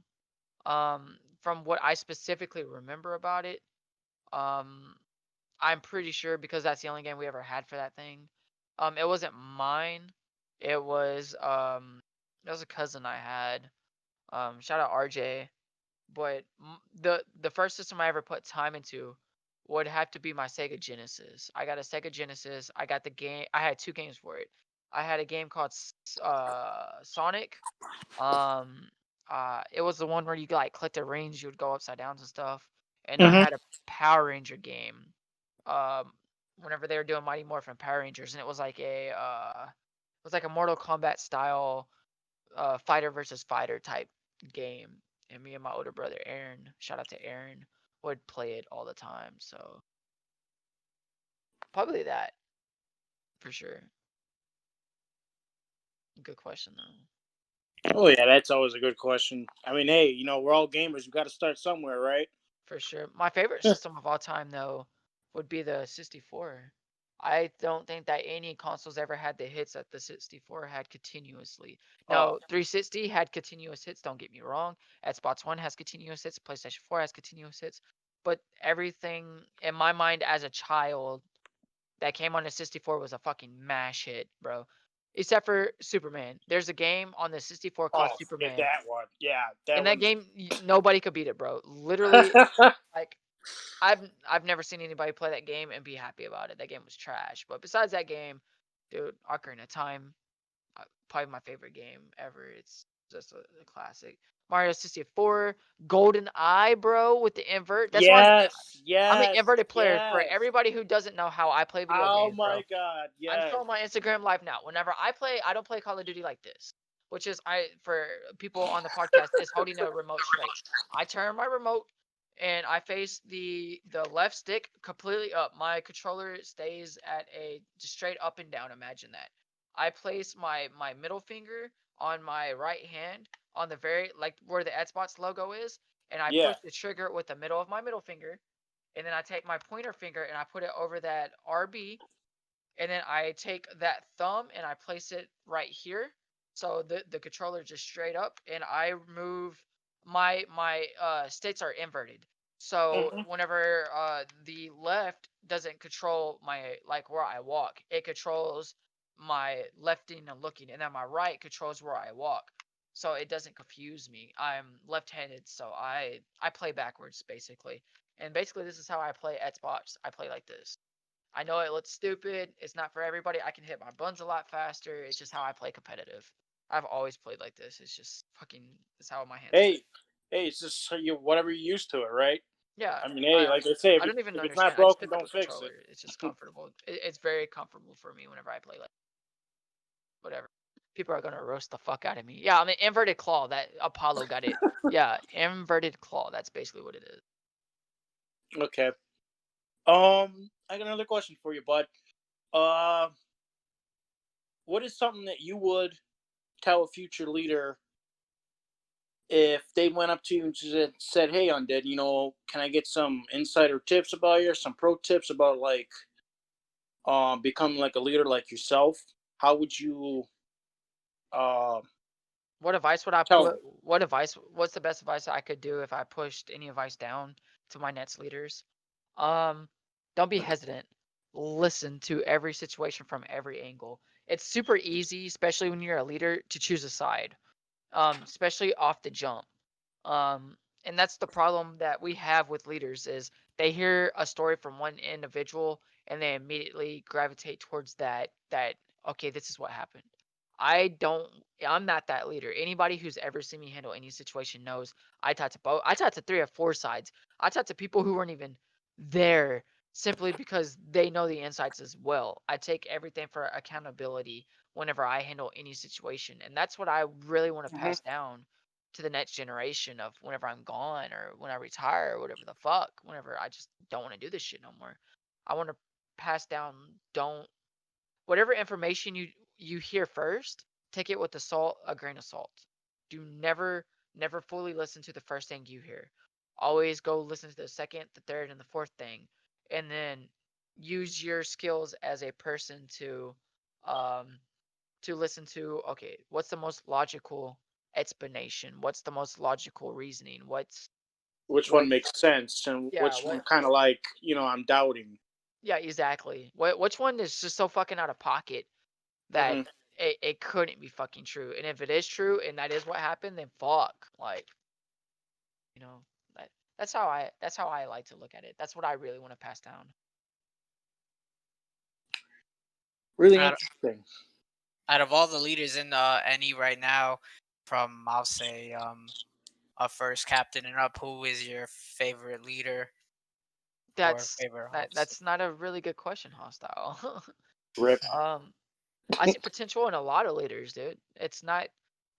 Speaker 2: From what I specifically remember about it, um, I'm pretty sure because that's the only game we ever had for that thing. It wasn't mine. It was it was a cousin I had. Shout out RJ. But the first system I ever put time into would have to be my Sega Genesis. I got a Sega Genesis. I got the game. I had two games for it. I had a game called Sonic. Um, it was the one where you like click the rings, you would go upside down and stuff. And I
Speaker 4: Mm-hmm.
Speaker 2: had a Power Ranger game. Um, whenever they were doing Mighty Morphin Power Rangers, and it was like a Mortal Kombat style fighter versus fighter type game. And me and my older brother Aaron, shout out to Aaron, would play it all the time. So probably that for sure. Good question though.
Speaker 4: Oh yeah, that's always a good question. I mean, hey, we're all gamers. We got to start somewhere, right?
Speaker 2: For sure. My favorite system of all time though would be the 64. I don't think that any consoles ever had the hits that the 64 had continuously.
Speaker 4: Oh,
Speaker 2: No, 360 had continuous hits, don't get me wrong. Xbox One has continuous hits, PlayStation 4 has continuous hits. But everything in my mind as a child that came on the 64 was a fucking mash hit, bro. Except for Superman. There's a game on the 64 called
Speaker 4: forget
Speaker 2: Superman.
Speaker 4: that one. Yeah, that
Speaker 2: In that
Speaker 4: one's.
Speaker 2: game, nobody could beat it, bro. Literally, like I've never seen anybody play that game and be happy about it. That game was trash. But besides that game, dude, Ocarina of Time, probably my favorite game ever. It's just a classic. Mario 64, Golden Eye, bro, with the invert. That's why
Speaker 4: Yes,
Speaker 2: I'm an
Speaker 4: yes,
Speaker 2: inverted player. For
Speaker 4: yes.
Speaker 2: everybody who doesn't know how I play video
Speaker 4: Oh
Speaker 2: games,
Speaker 4: my
Speaker 2: bro,
Speaker 4: God,
Speaker 2: I'm
Speaker 4: yes.
Speaker 2: showing my Instagram live now. Whenever I play, I don't play Call of Duty like this, which is for people on the podcast is holding a remote straight. I turn my remote and I face the left stick completely up. My controller stays at a just straight up and down. Imagine that. I place my middle finger on my right hand on the very like where the Xbox logo is, and I
Speaker 4: Yeah.
Speaker 2: push the trigger with the middle of my middle finger, and then I take my pointer finger and I put it over that RB, and then I take that thumb and I place it right here. So the controller just straight up, and I move my states are inverted. So
Speaker 4: Hmm.
Speaker 2: whenever the left doesn't control my like where I walk, it controls my lefting and looking, and then my right controls where I walk. So it doesn't confuse me. I'm left-handed, so I play backwards basically. And basically this is how I play Xbox. I play like this. I know it looks stupid. It's not for everybody. I can hit my buttons a lot faster. It's just how I play competitive. I've always played like this. It's just fucking. It's how my hands work.
Speaker 4: Hey, hey, it's just whatever you're used to it, right?
Speaker 2: Yeah,
Speaker 4: I mean, hey, like I say,
Speaker 2: I don't even
Speaker 4: if it's not
Speaker 2: understand. I just
Speaker 4: broken,
Speaker 2: pick up
Speaker 4: don't
Speaker 2: a
Speaker 4: fix
Speaker 2: controller.
Speaker 4: it.
Speaker 2: It's just comfortable. It's very comfortable for me whenever I play like whatever. People are gonna roast the fuck out of me. Yeah, I'm an inverted claw. That Apollo got it. Yeah, inverted claw. That's basically what it is.
Speaker 4: Okay. I got another question for you, bud. Uh, what is something that you would tell a future leader if they went up to you and said, "Hey, Undead, can I get some insider tips about you, or some pro tips about like becoming like a leader like yourself?" How would you uh
Speaker 2: What advice would I
Speaker 4: tell
Speaker 2: put?
Speaker 4: them?
Speaker 2: What advice? What's the best advice I could do if I pushed any advice down to my next leaders? Um, don't be hesitant. Listen to every situation from every angle. It's super easy, especially when you're a leader, to choose a side. Especially off the jump. Um, and that's the problem that we have with leaders is they hear a story from one individual and they immediately gravitate towards that okay, this is what happened. I don't I'm not that leader. Anybody who's ever seen me handle any situation knows I talk to both. I talk to three or four sides. I talk to people who weren't even there simply because they know the insights as well. I take everything for accountability whenever I handle any situation. And that's what I really want to
Speaker 4: Hmm.
Speaker 2: pass down to the next generation of whenever I'm gone or when I retire or whatever the fuck, whenever I just don't want to do this shit no more. I want to pass down don't whatever information you hear first, take it with a grain of salt. Do never fully listen to the first thing you hear. Always go listen to the second, the third, and the fourth thing, and then use your skills as a person um to listen to. Okay, what's the most logical explanation? What's the most logical reasoning?
Speaker 4: Which one
Speaker 2: What
Speaker 4: makes sense, and
Speaker 2: yeah
Speaker 4: which one
Speaker 2: what
Speaker 4: kind of like I'm doubting.
Speaker 2: yeah exactly. Which one is just so fucking out of pocket that
Speaker 4: Hmm.
Speaker 2: it couldn't be fucking true. And if it is true and that is what happened, then fuck. Like, you know, that, that's how I like to look at it. That's what I really want to pass down.
Speaker 4: Really
Speaker 3: Out,
Speaker 4: interesting.
Speaker 3: out of all the leaders in NE right now, from I'll say a first captain and up, who is your favorite leader or
Speaker 2: That's
Speaker 3: favorite
Speaker 2: that
Speaker 3: host?
Speaker 2: that's not a really good question, hostile.
Speaker 4: Rip.
Speaker 2: um I see potential in a lot of leaders, dude. It's not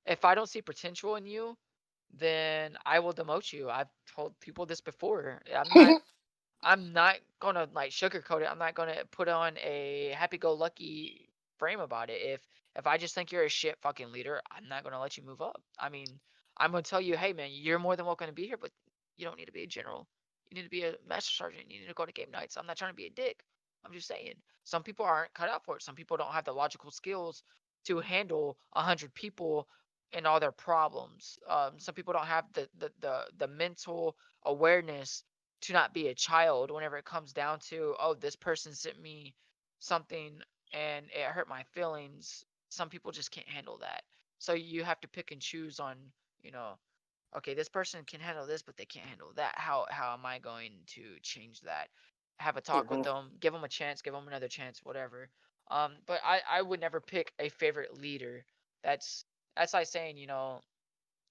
Speaker 2: If I don't see potential in you, then I will demote you. I've told people this before. I'm not gonna like sugarcoat it. I'm not gonna put on a happy-go-lucky frame about it. If I just think you're a shit fucking leader, I'm not gonna let you move up. I mean, I'm gonna tell you, hey man, you're more than welcome to be here, but you don't need to be a general. You need to be a master sergeant. You need to go to game nights. I'm not trying to be a dick. I'm just saying. Some people aren't cut out for it. Some people don't have the logical skills to handle 100 people and all their problems. Some people don't have the mental awareness to not be a child whenever it comes down to, oh, this person sent me something and it hurt my feelings. Some people just can't handle that. So you have to pick and choose on, you know, okay, this person can handle this, but they can't handle that. How am I going to change that? Have a talk with
Speaker 4: Mhm.
Speaker 2: them, give them a chance, give them another chance, whatever. But I would never pick a favorite leader. That's that's like saying,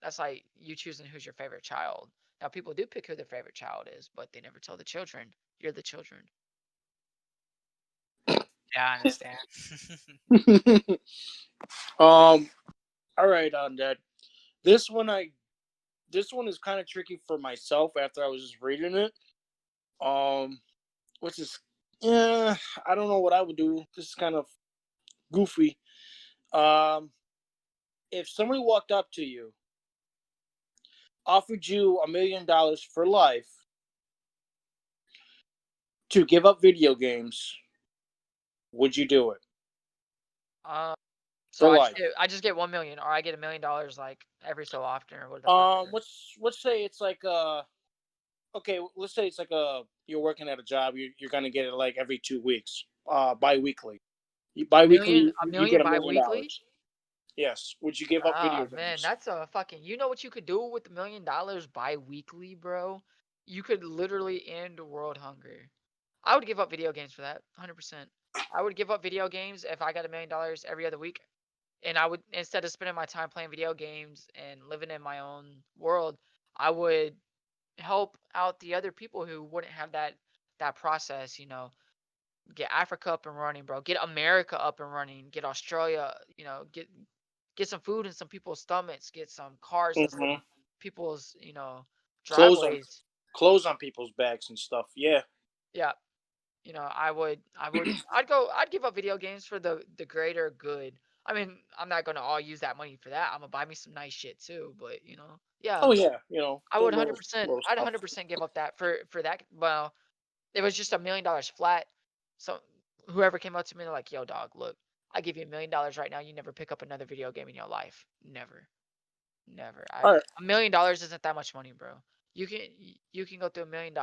Speaker 2: that's like you choosing who's your favorite child. Now, people do pick who their favorite child is, but they never tell the children. You're the children.
Speaker 3: Yeah, I understand.
Speaker 4: All right, Undead. This one I this one is kind of tricky for myself after I was just reading it. Um, which is, yeah, I don't know what I would do. This is kind of goofy. Um, if somebody walked up to you, offered you $1 million for life to give up video games, would you do it
Speaker 2: Um, so
Speaker 4: for
Speaker 2: I just
Speaker 4: life?
Speaker 2: get I just get 1 million, or I get $1 million like every so often, or what the fuck is it?
Speaker 4: Let's say it's like okay, let's say it's like you're working at a job, you're gonna get it like every 2 weeks, bi-weekly.
Speaker 2: A
Speaker 4: Bi-weekly,
Speaker 2: million, a
Speaker 4: you
Speaker 2: million
Speaker 4: get $1 million.
Speaker 2: biweekly.
Speaker 4: Yes. Would you give up
Speaker 2: Ah,
Speaker 4: video
Speaker 2: man,
Speaker 4: games?
Speaker 2: that's a fucking. You know what you could do with $1 million bi-weekly, bro? You could literally end world hunger. I would give up video games for that, 100%. I would give up video games if I got $1 million every other week, and I would, instead of spending my time playing video games and living in my own world, I would help out the other people who wouldn't have that process. Get Africa up and running, bro. Get America up and running. Get Australia. Get some food in some people's stomachs. Get some cars in some
Speaker 4: Hmm.
Speaker 2: people's
Speaker 4: Clothes on
Speaker 2: driveways.
Speaker 4: clothes on people's backs and stuff. Yeah.
Speaker 2: Yeah. I'd give up video games for the greater good. I mean, I'm not gonna all use that money for that. I'm gonna buy me some nice shit too, but yeah,
Speaker 4: Oh yeah.
Speaker 2: I
Speaker 4: The
Speaker 2: would
Speaker 4: little
Speaker 2: 100%.
Speaker 4: little
Speaker 2: I'd
Speaker 4: stuff.
Speaker 2: 100% give up that for that. Well, it was just $1 million flat. So whoever came up to me, they're like, "Yo, dog, look, I give you $1 million right now. You never pick up another video game in your life. Never, never.
Speaker 4: All right.
Speaker 2: $1 million isn't that much money, bro. You can go through $1 million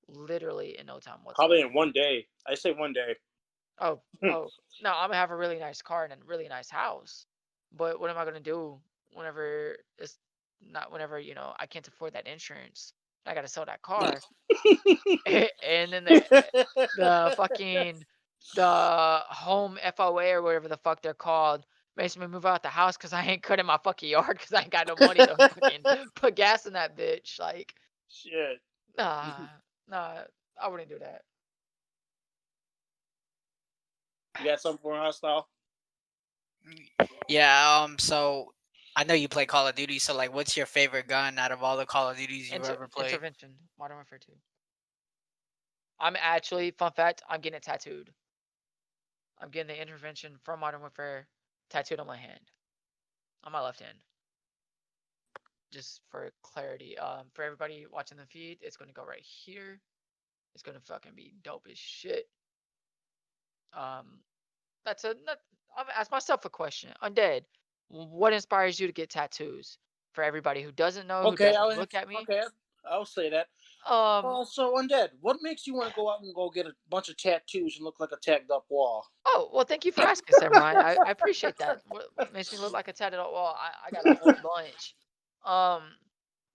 Speaker 2: literally in no time
Speaker 4: Probably
Speaker 2: whatsoever.
Speaker 4: in one day. I say one day.
Speaker 2: Oh, oh, no, I'm gonna have a really nice car and a really nice house. But what am I gonna do whenever it's not whenever, I can't afford that insurance? I gotta sell that car. And then the fucking the home FOA or whatever the fuck they're called makes me move out the house because I ain't cutting my fucking yard because I ain't got no money to fucking put gas in that bitch. Like,
Speaker 4: Shit.
Speaker 2: nah, nah, I wouldn't do that.
Speaker 4: You got something for hostile?
Speaker 3: Yeah. So I know you play Call of Duty. So like, what's your favorite gun out of all the Call of Duties you've ever played?
Speaker 2: Intervention, Modern Warfare 2. I'm actually, fun fact, I'm getting it tattooed. I'm getting the intervention from Modern Warfare tattooed on my hand, on my left hand. Just for clarity. For everybody watching the feed, it's gonna go right here. It's gonna fucking be dope as shit. Um, that's a. I'm gonna ask myself a question. Undead, what inspires you to get tattoos? For everybody who doesn't know, who
Speaker 4: Okay,
Speaker 2: doesn't look at me,
Speaker 4: I'll say that.
Speaker 2: um,
Speaker 4: So Undead, what makes you want to go out and go get a bunch of tattoos and look like a tagged up wall?
Speaker 2: oh, well, thank you for asking, Samurai. I appreciate that. What makes me look like a tatted up wall? I got a whole bunch. Um,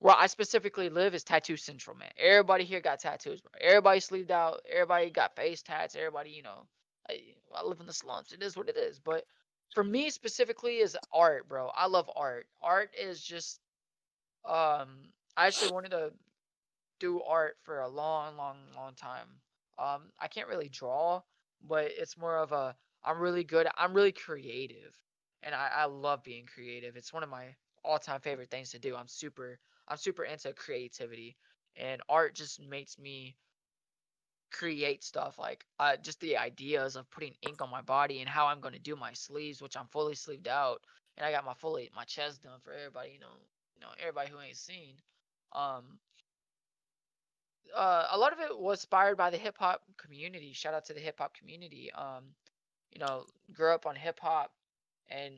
Speaker 2: where I specifically live is Tattoo Central, man. Everybody here got tattoos, bro. Everybody sleeved out. Everybody got face tats. Everybody, I live in the slums. It is what it is. But for me specifically is art, bro. I love art. Art is just, I actually wanted to do art for a long, long, long time. I can't really draw, but it's more of a I'm really creative. and I love being creative. It's one of my all-time favorite things to do. I'm super into creativity, and art just makes me create stuff like just the ideas of putting ink on my body and how I'm going to do my sleeves, which I'm fully sleeved out, and I got my chest done for everybody, everybody who ain't seen. Um, a lot of it was inspired by the hip hop community. Shout out to the hip hop community. You know, grew up on hip hop, and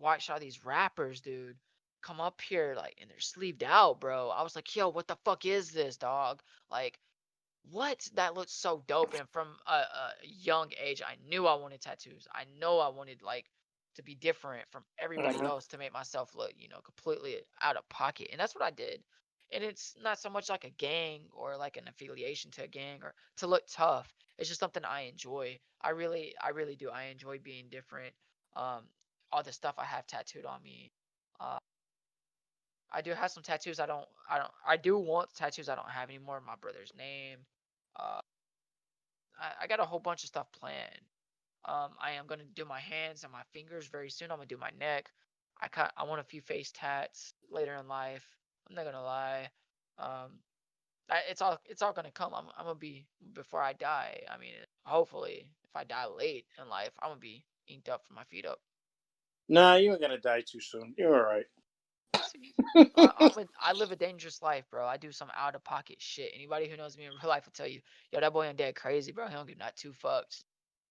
Speaker 2: watched all these rappers, dude, come up here like and they're sleeved out, bro. I was like, yo, what the fuck is this, dog? Like, what? That looks so dope. And from a young age, I knew I wanted tattoos. I know I wanted like to be different from everybody
Speaker 4: Mhm.
Speaker 2: else to make myself look, completely out of pocket. And that's what I did. And it's not so much like a gang or like an affiliation to a gang or to look tough. It's just something I enjoy. I really do. I enjoy being different. Um, all the stuff I have tattooed on me. Uh, I do have some tattoos. I do want tattoos I don't have anymore. My brother's name. Uh, I got a whole bunch of stuff planned. I am gonna do my hands and my fingers very soon. I'm gonna do my neck. I want a few face tats later in life. I'm not gonna lie. Um, it's all gonna come. I'm gonna be before I die. I mean, hopefully, if I die late in life, I'm gonna be inked up from my feet up.
Speaker 4: Nah, you ain't gonna die too soon. You're all right.
Speaker 2: See, I live a dangerous life, bro. I do some out of pocket shit. Anybody who knows me in real life will tell you, yo, that boy Undead crazy, bro. He don't give not two fucks.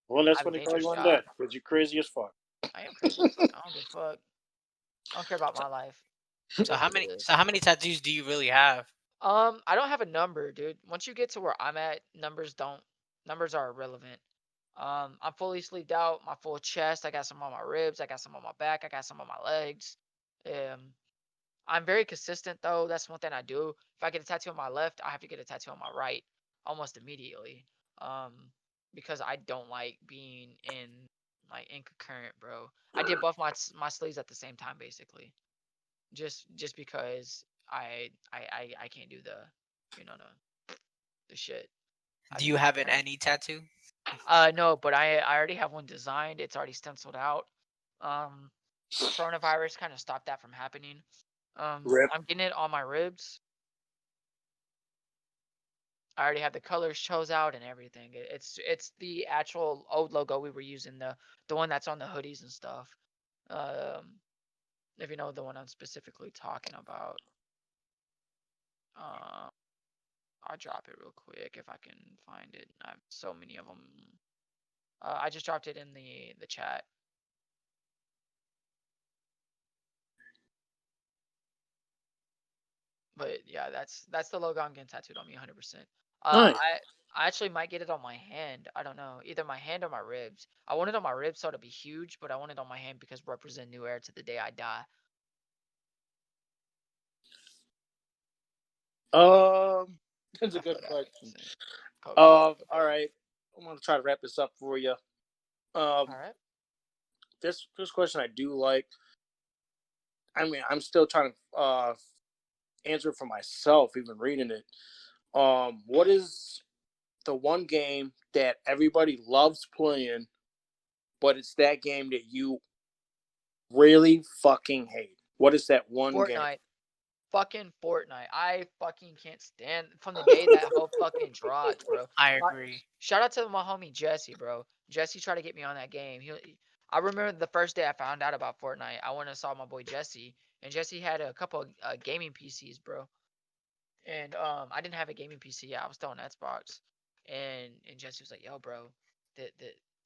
Speaker 4: Well,
Speaker 2: I
Speaker 4: that's
Speaker 2: have a
Speaker 4: what they call you
Speaker 2: dangerous
Speaker 4: undead,
Speaker 2: job.
Speaker 4: because you're crazy as fuck.
Speaker 2: I am crazy as fuck. I don't give a fuck. I don't care about
Speaker 3: So,
Speaker 2: my life. It
Speaker 3: so
Speaker 2: is
Speaker 3: how
Speaker 2: what it
Speaker 3: many so
Speaker 2: is.
Speaker 3: how many tattoos do you really have?
Speaker 2: I don't have a number, dude. Once you get to where I'm at, numbers are irrelevant. I'm fully sleeved out, my full chest. I got some on my ribs. I got some on my back. I got some on my legs. Um, I'm very consistent though. That's one thing I do. If I get a tattoo on my left, I have to get a tattoo on my right almost immediately. Um, because I don't like being in like inconcurrent, bro. I did both my sleeves at the same time basically. Just because I can't do the shit. I
Speaker 3: Do
Speaker 2: be
Speaker 3: you have an
Speaker 2: concurrent.
Speaker 3: any tattoo?
Speaker 2: No, but I already have one designed. It's already stenciled out. Um, Coronavirus kind of stopped that from happening.
Speaker 4: Rip.
Speaker 2: I'm getting it on my ribs. I already have the colors chose out and everything. It's the actual old logo we were using, the one that's on the hoodies and stuff. Um, if you know the one I'm specifically talking about. Uh, I'll drop it real quick if I can find it. I have so many of them. I just dropped it in the chat. But yeah, that's the logo I'm getting tattooed on me 100%.
Speaker 4: Nice.
Speaker 2: I actually might get it on my hand. I don't know, either my hand or my ribs. I want it on my ribs so it'll be huge, but I want it on my hand because represent new era to the day I die.
Speaker 4: That's a
Speaker 2: That's
Speaker 4: good
Speaker 2: what that
Speaker 4: question.
Speaker 2: is. Kobe.
Speaker 4: All right. I'm gonna try to wrap this up for you.
Speaker 2: All right.
Speaker 4: This question I do like. I mean, I'm still trying to answer it for myself, even reading it. What is the one game that everybody loves playing, but it's that game that you really fucking hate? What is that one game?
Speaker 2: Fortnite. Fucking Fortnite. I fucking can't stand from the day that whole fucking dropped, bro.
Speaker 3: I
Speaker 2: My,
Speaker 3: agree.
Speaker 2: shout out to my homie Jesse, bro. Jesse tried to get me on that game. I remember the first day I found out about Fortnite. I went and saw my boy Jesse, and Jesse had a couple of gaming PCs, bro. And I didn't have a gaming PC. I was still on Xbox, and Jesse was like, "Yo, bro, the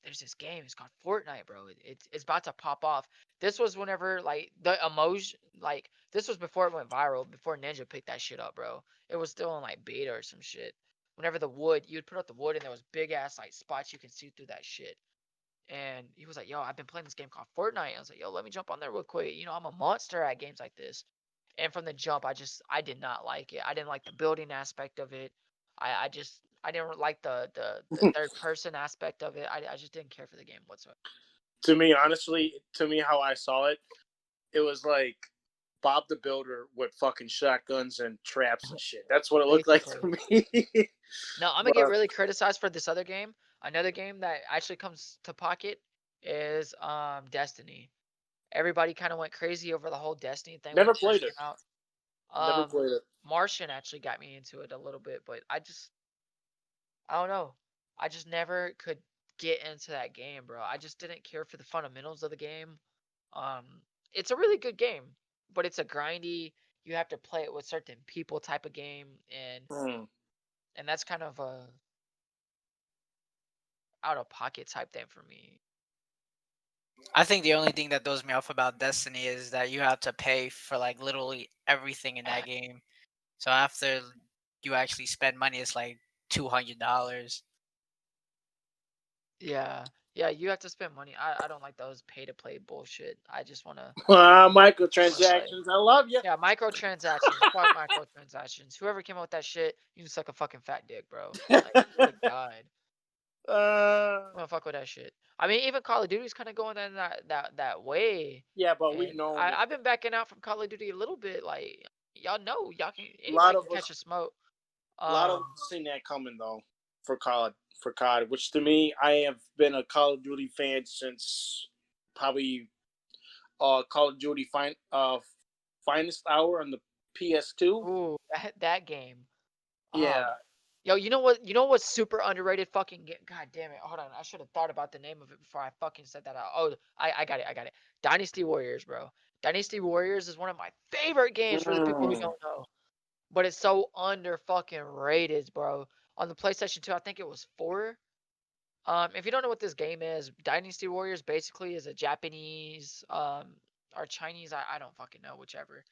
Speaker 2: there's this game. It's called Fortnite, bro. It's about to pop off." This was whenever like the emoji, like this was before it went viral. Before Ninja picked that shit up, bro. It was still in like beta or some shit. Whenever the wood, you'd put up the wood, and there was big ass like spots you can see through that shit. And he was like, "Yo, I've been playing this game called Fortnite." I was like, "Yo, let me jump on there real quick. I'm a monster at games like this." And from the jump, I did not like it. I didn't like the building aspect of it. I didn't like the third person aspect of it. I just didn't care for the game whatsoever.
Speaker 4: To me, honestly, how I saw it, it was like Bob the Builder with fucking shotguns and traps and shit. That's what it looked like
Speaker 2: Basically.
Speaker 4: to me.
Speaker 2: No, I'm gonna get
Speaker 4: But
Speaker 2: really criticized for this other game. Another game that actually comes to pocket is Destiny. Everybody kind of went crazy over the whole Destiny thing when
Speaker 4: Never
Speaker 2: it first
Speaker 4: played it.
Speaker 2: came out.
Speaker 4: Never played it.
Speaker 2: Martian actually got me into it a little bit, but I don't know. I just never could get into that game, bro. I just didn't care for the fundamentals of the game. Um, it's a really good game, but it's a grindy. You have to play it with certain people type of game,
Speaker 4: Mm.
Speaker 2: and that's kind of a out of pocket type thing for me.
Speaker 3: I think the only thing that throws me off about Destiny is that you have to pay for like literally everything in that game. So after you actually spend money, it's like $200.
Speaker 2: Yeah, yeah, you have to spend money. I don't like those pay to play bullshit. I just wanna play.
Speaker 4: Microtransactions. I love you.
Speaker 2: Yeah, microtransactions. Fuck microtransactions. Whoever came up with that shit, you can suck a fucking fat dick, bro. Like, swear to God. I'm gonna fuck with that shit. I mean, even Call of Duty's kind of going in that way,
Speaker 4: Yeah, but we've
Speaker 2: and
Speaker 4: known it.
Speaker 2: I've been backing out from Call of Duty a little bit. Like, y'all know, y'all can
Speaker 4: A lot
Speaker 2: anybody
Speaker 4: of
Speaker 2: can
Speaker 4: us,
Speaker 2: catch a smoke.
Speaker 4: a lot of
Speaker 2: Um,
Speaker 4: us seen that coming though. For COD, which to me, I have been a Call of Duty fan since probably Call of Duty Finest Hour on the PS2.
Speaker 2: ooh, that game.
Speaker 4: Yeah.
Speaker 2: Yo, you know what? You know what's super underrated? Fucking God damn it! Hold on, I should have thought about the name of it before I fucking said that out. Oh, I got it. I got it. Dynasty Warriors, bro. Dynasty Warriors is one of my favorite games for the people who
Speaker 4: Mm.
Speaker 2: don't know. But it's so under fucking rated, bro. On the PlayStation 2, I think it was 4. If you don't know what this game is, Dynasty Warriors basically is a Japanese, or Chinese, I don't fucking know, whichever.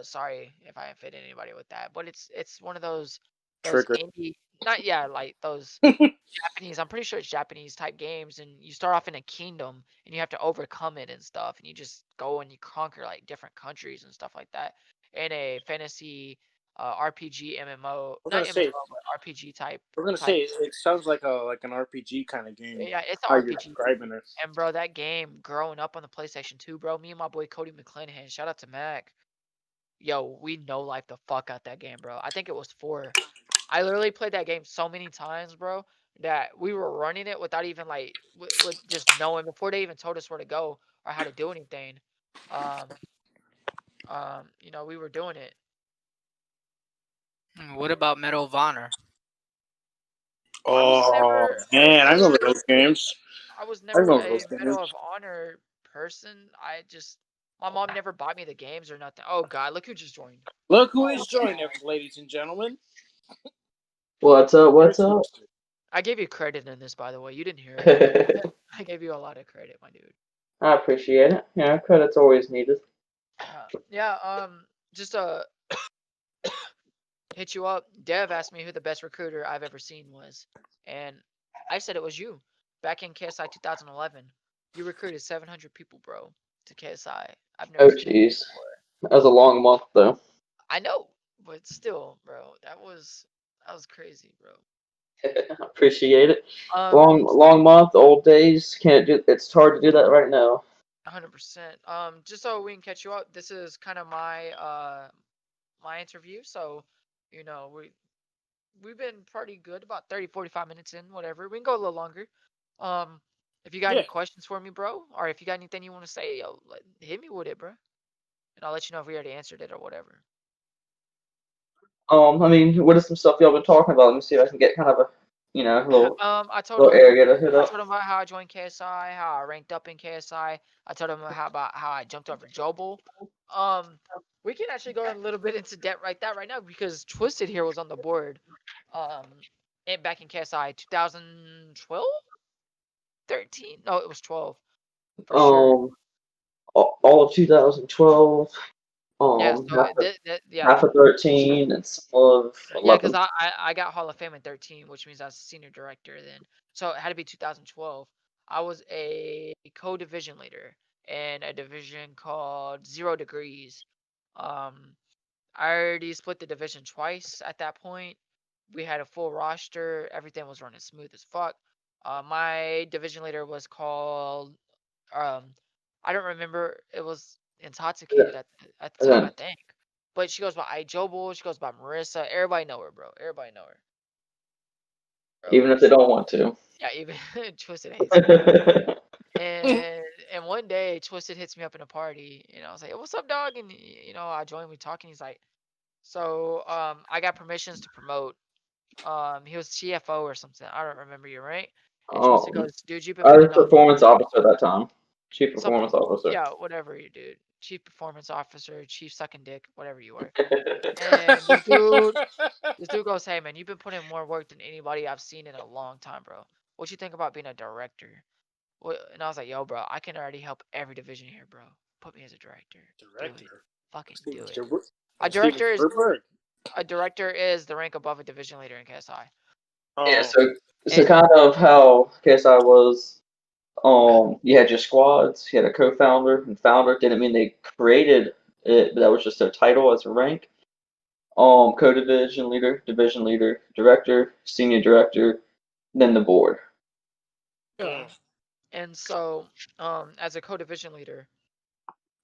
Speaker 2: Sorry if I offended anybody with that, but it's one of those
Speaker 4: Trigger.
Speaker 2: indie, not yeah, like those Japanese. I'm pretty sure it's Japanese type games, and you start off in a kingdom, and you have to overcome it and stuff, and you just go and you conquer like different countries and stuff like that. In a fantasy RPG MMO,
Speaker 4: We're
Speaker 2: not
Speaker 4: gonna say
Speaker 2: MMO, but RPG type
Speaker 4: we're gonna
Speaker 2: type.
Speaker 4: say it sounds like an RPG kind of game.
Speaker 2: Yeah, it's an
Speaker 4: How you're
Speaker 2: RPG.
Speaker 4: describing it.
Speaker 2: And bro, that game growing up on the PlayStation 2, bro, me and my boy Cody McClanahan, shout out to Mac. Yo, we know life the fuck out that game, bro. I think it was 4. I literally played that game so many times, bro, that we were running it without even like with just knowing before they even told us where to go or how to do anything. Um, we were doing it.
Speaker 3: What about Medal of Honor?
Speaker 2: I was
Speaker 4: Oh
Speaker 2: never,
Speaker 4: man, I remember
Speaker 2: really,
Speaker 4: those games.
Speaker 2: I was
Speaker 4: I
Speaker 2: never
Speaker 4: remember
Speaker 2: a
Speaker 4: those
Speaker 2: Medal
Speaker 4: games.
Speaker 2: of Honor person. My mom never bought me the games or nothing. Oh God, look who just joined.
Speaker 4: Look who
Speaker 2: Oh
Speaker 4: is joining
Speaker 2: God.
Speaker 4: us, ladies and gentlemen.
Speaker 5: What's up? What's up?
Speaker 2: I gave you credit in this, by the way. You didn't hear it.
Speaker 5: I
Speaker 2: I gave you a lot of credit, my dude.
Speaker 5: appreciate it. Yeah, credit's always needed.
Speaker 2: Yeah, just hit you up. Dev asked me who the best recruiter I've ever seen was, and I said it was you. Back in KSI 2011, you recruited 700 people, bro, to KSI. I've never
Speaker 5: Oh,
Speaker 2: seen anything
Speaker 5: jeez.
Speaker 2: before.
Speaker 5: That was a long month, though.
Speaker 2: I know, but still, bro, that was crazy, bro.
Speaker 5: Appreciate it.
Speaker 2: Um,
Speaker 5: Long month, old days. Can't do. It's hard to do that right now.
Speaker 2: 100%. Just so we can catch you up, this is kind of my interview. So, we've been pretty good, about 30, 45 minutes in, whatever. We can go a little longer. Um, if you got
Speaker 4: Yeah.
Speaker 2: any questions for me, bro, or if you got anything you want to say, yo, hit me with it, bro, and I'll let you know if we already answered it or whatever.
Speaker 5: I mean, what is some stuff y'all been talking about? Let me see if I can get kind of a, little
Speaker 2: I told
Speaker 5: little
Speaker 2: him
Speaker 5: area to hit
Speaker 2: I
Speaker 5: up.
Speaker 2: told him about how I joined KSI, how I ranked up in KSI. I told him about how I jumped over Jobel. Um, we can actually go a little bit into depth right now because Twisted here was on the board. Um, back in KSI 2012, 13. No, it was 12 for sure.
Speaker 5: Um, all of 2012.
Speaker 2: Yeah.
Speaker 5: Um,
Speaker 2: So
Speaker 5: half of,
Speaker 2: yeah.
Speaker 5: half of 13 and some of
Speaker 2: Yeah, because
Speaker 5: 11.
Speaker 2: I got Hall of Fame in 13, which means I was a senior director then. So it had to be 2012. I was a co-division leader in a division called 0 Degrees. Um, I already split the division twice at that point. We had a full roster. Everything was running smooth as fuck. My division leader was called um, I don't remember. It was intoxicated at the
Speaker 5: And
Speaker 2: time, I
Speaker 5: then,
Speaker 2: think. But she goes by Ijobel. She goes by Marissa. Everybody know her, bro. Everybody know her, bro.
Speaker 5: even if they don't want to.
Speaker 2: Yeah, even Twisted hates her. And one day, Twisted hits me up in a party, and I was like, "What's up, dog?" And I joined. We talking. He's like, "So, I got permissions to promote." He was CFO or something. I don't remember you, right? And Twisted
Speaker 5: Um,
Speaker 2: goes, "Dude, you've been
Speaker 5: I was
Speaker 2: putting on
Speaker 5: performance officer at that time. Chief
Speaker 2: something,
Speaker 5: performance officer.
Speaker 2: yeah, whatever you dude, chief performance officer, chief sucking dick, whatever you were." And this dude goes, "Hey man, you've been putting more work than anybody I've seen in a long time, bro. What you think about being a director?" And I was like, "Yo, bro, I can already help every division here, bro. Put me as a director. Do it.
Speaker 4: Director.
Speaker 2: Fucking
Speaker 4: Steven
Speaker 2: do it."
Speaker 4: Spielberg.
Speaker 2: A
Speaker 4: Steven
Speaker 2: director is
Speaker 4: Spielberg.
Speaker 2: a director is the rank above a division leader in KSI.
Speaker 5: Yeah,
Speaker 4: Oh,
Speaker 5: so
Speaker 2: And
Speaker 5: kind of how KSI was. You had your squads, you had a co-founder and founder. Didn't mean they created it, but that was just their title as a rank. Division leader, director, senior director, then the board.
Speaker 2: yeah. And so, as a co-division leader,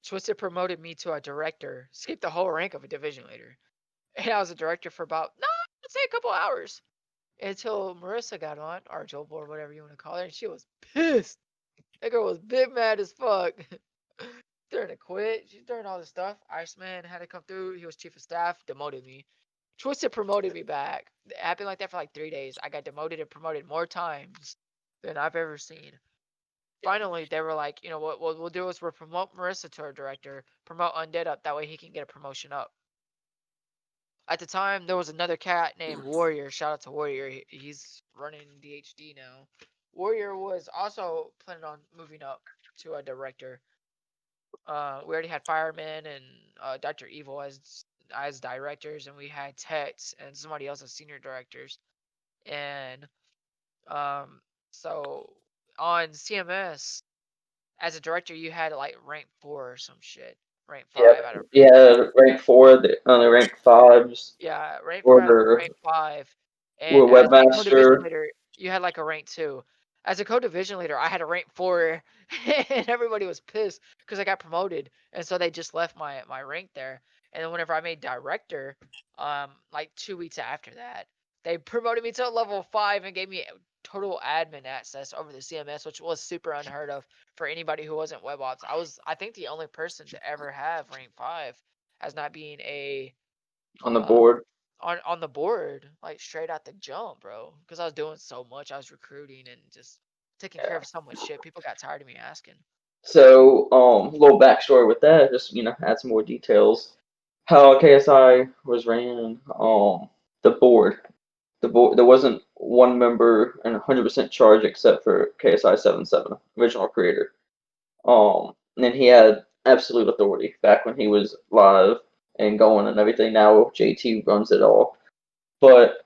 Speaker 2: Twisted promoted me to a director, skipped the whole rank of a division leader. And I was a director for about, nah, let's say a couple hours. Until Marissa got on, or Joe or whatever you want to call her, and she was pissed. That girl was big mad as fuck. During to quit. She's doing all this stuff. Iceman had to come through. He was chief of staff, demoted me. Twisted promoted me back. It happened like that for like 3 days. I got demoted and promoted more times than I've ever seen. Finally, they were like, what we'll do is we'll promote Marissa to our director, promote Undead up. That way he can get a promotion up. At the time, there was another cat named Warrior. Shout out to Warrior. He's running DHD now. Warrior was also planning on moving up to a director. We already had Fireman and Dr. Evil as directors, and we had Tex and somebody else as senior directors. And um, so on CMS, as a director, you had like rank 4 or some shit, rank
Speaker 5: Yeah,
Speaker 2: 5 out of
Speaker 5: yeah. Rank 4, the only rank 5s
Speaker 2: yeah, rank 4 out of
Speaker 5: were
Speaker 2: rank 5.
Speaker 5: were
Speaker 2: And as a co-division
Speaker 5: webmaster.
Speaker 2: leader, you had like a rank 2. As a co-division leader, I had a rank 4, and everybody was pissed because I got promoted, and so they just left my rank there. And then whenever I made director, like 2 weeks after that, they promoted me to a level 5 and gave me total admin access over the CMS, which was super unheard of for anybody who wasn't web ops. I think, the only person to ever have rank 5 as not being a
Speaker 5: On the
Speaker 2: uh
Speaker 5: board.
Speaker 2: on the board, like straight out the jump, bro. Because I was doing so much, I was recruiting and just taking care
Speaker 5: Yeah.
Speaker 2: of so much shit. People got tired of me asking.
Speaker 5: So, a little backstory with that, just add some more details. How KSI was ran. The board. The board. There wasn't one member and 100% charge except for KSI 77, original creator. And then he had absolute authority back when he was live and going and everything. Now JT runs it all. But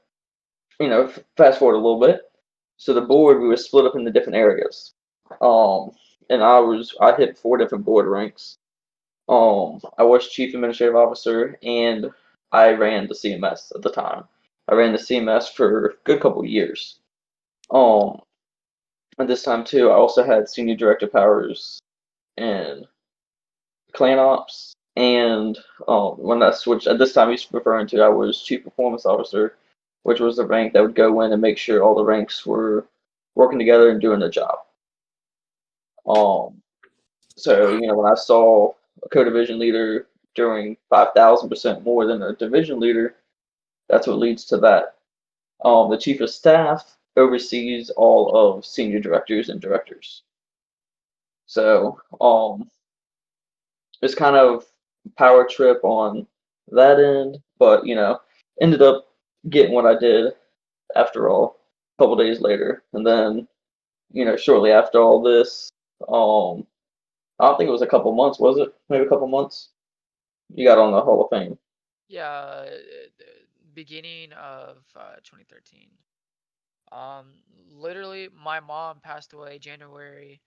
Speaker 5: fast forward a little bit. So the board, we were split up into different areas. Um, and I hit 4 different board ranks. I was chief administrative officer, and I ran the CMS at the time. I ran the CMS for a good couple of years. Um, at this time too, I also had senior director powers and clan ops, and when I switched at this time, he's referring to I was chief performance officer, which was the rank that would go in and make sure all the ranks were working together and doing their job. Um, so when I saw a co-division leader doing 5,000% more than a division leader, that's what leads to that. The chief of staff oversees all of senior directors and directors. So it's kind of power trip on that end, but ended up getting what I did after all. A couple days later, and then shortly after all this, I don't think it was a couple months, was it? Maybe a couple months. You got on the Hall of Fame.
Speaker 2: Yeah, the beginning of 2013. Literally, my mom passed away January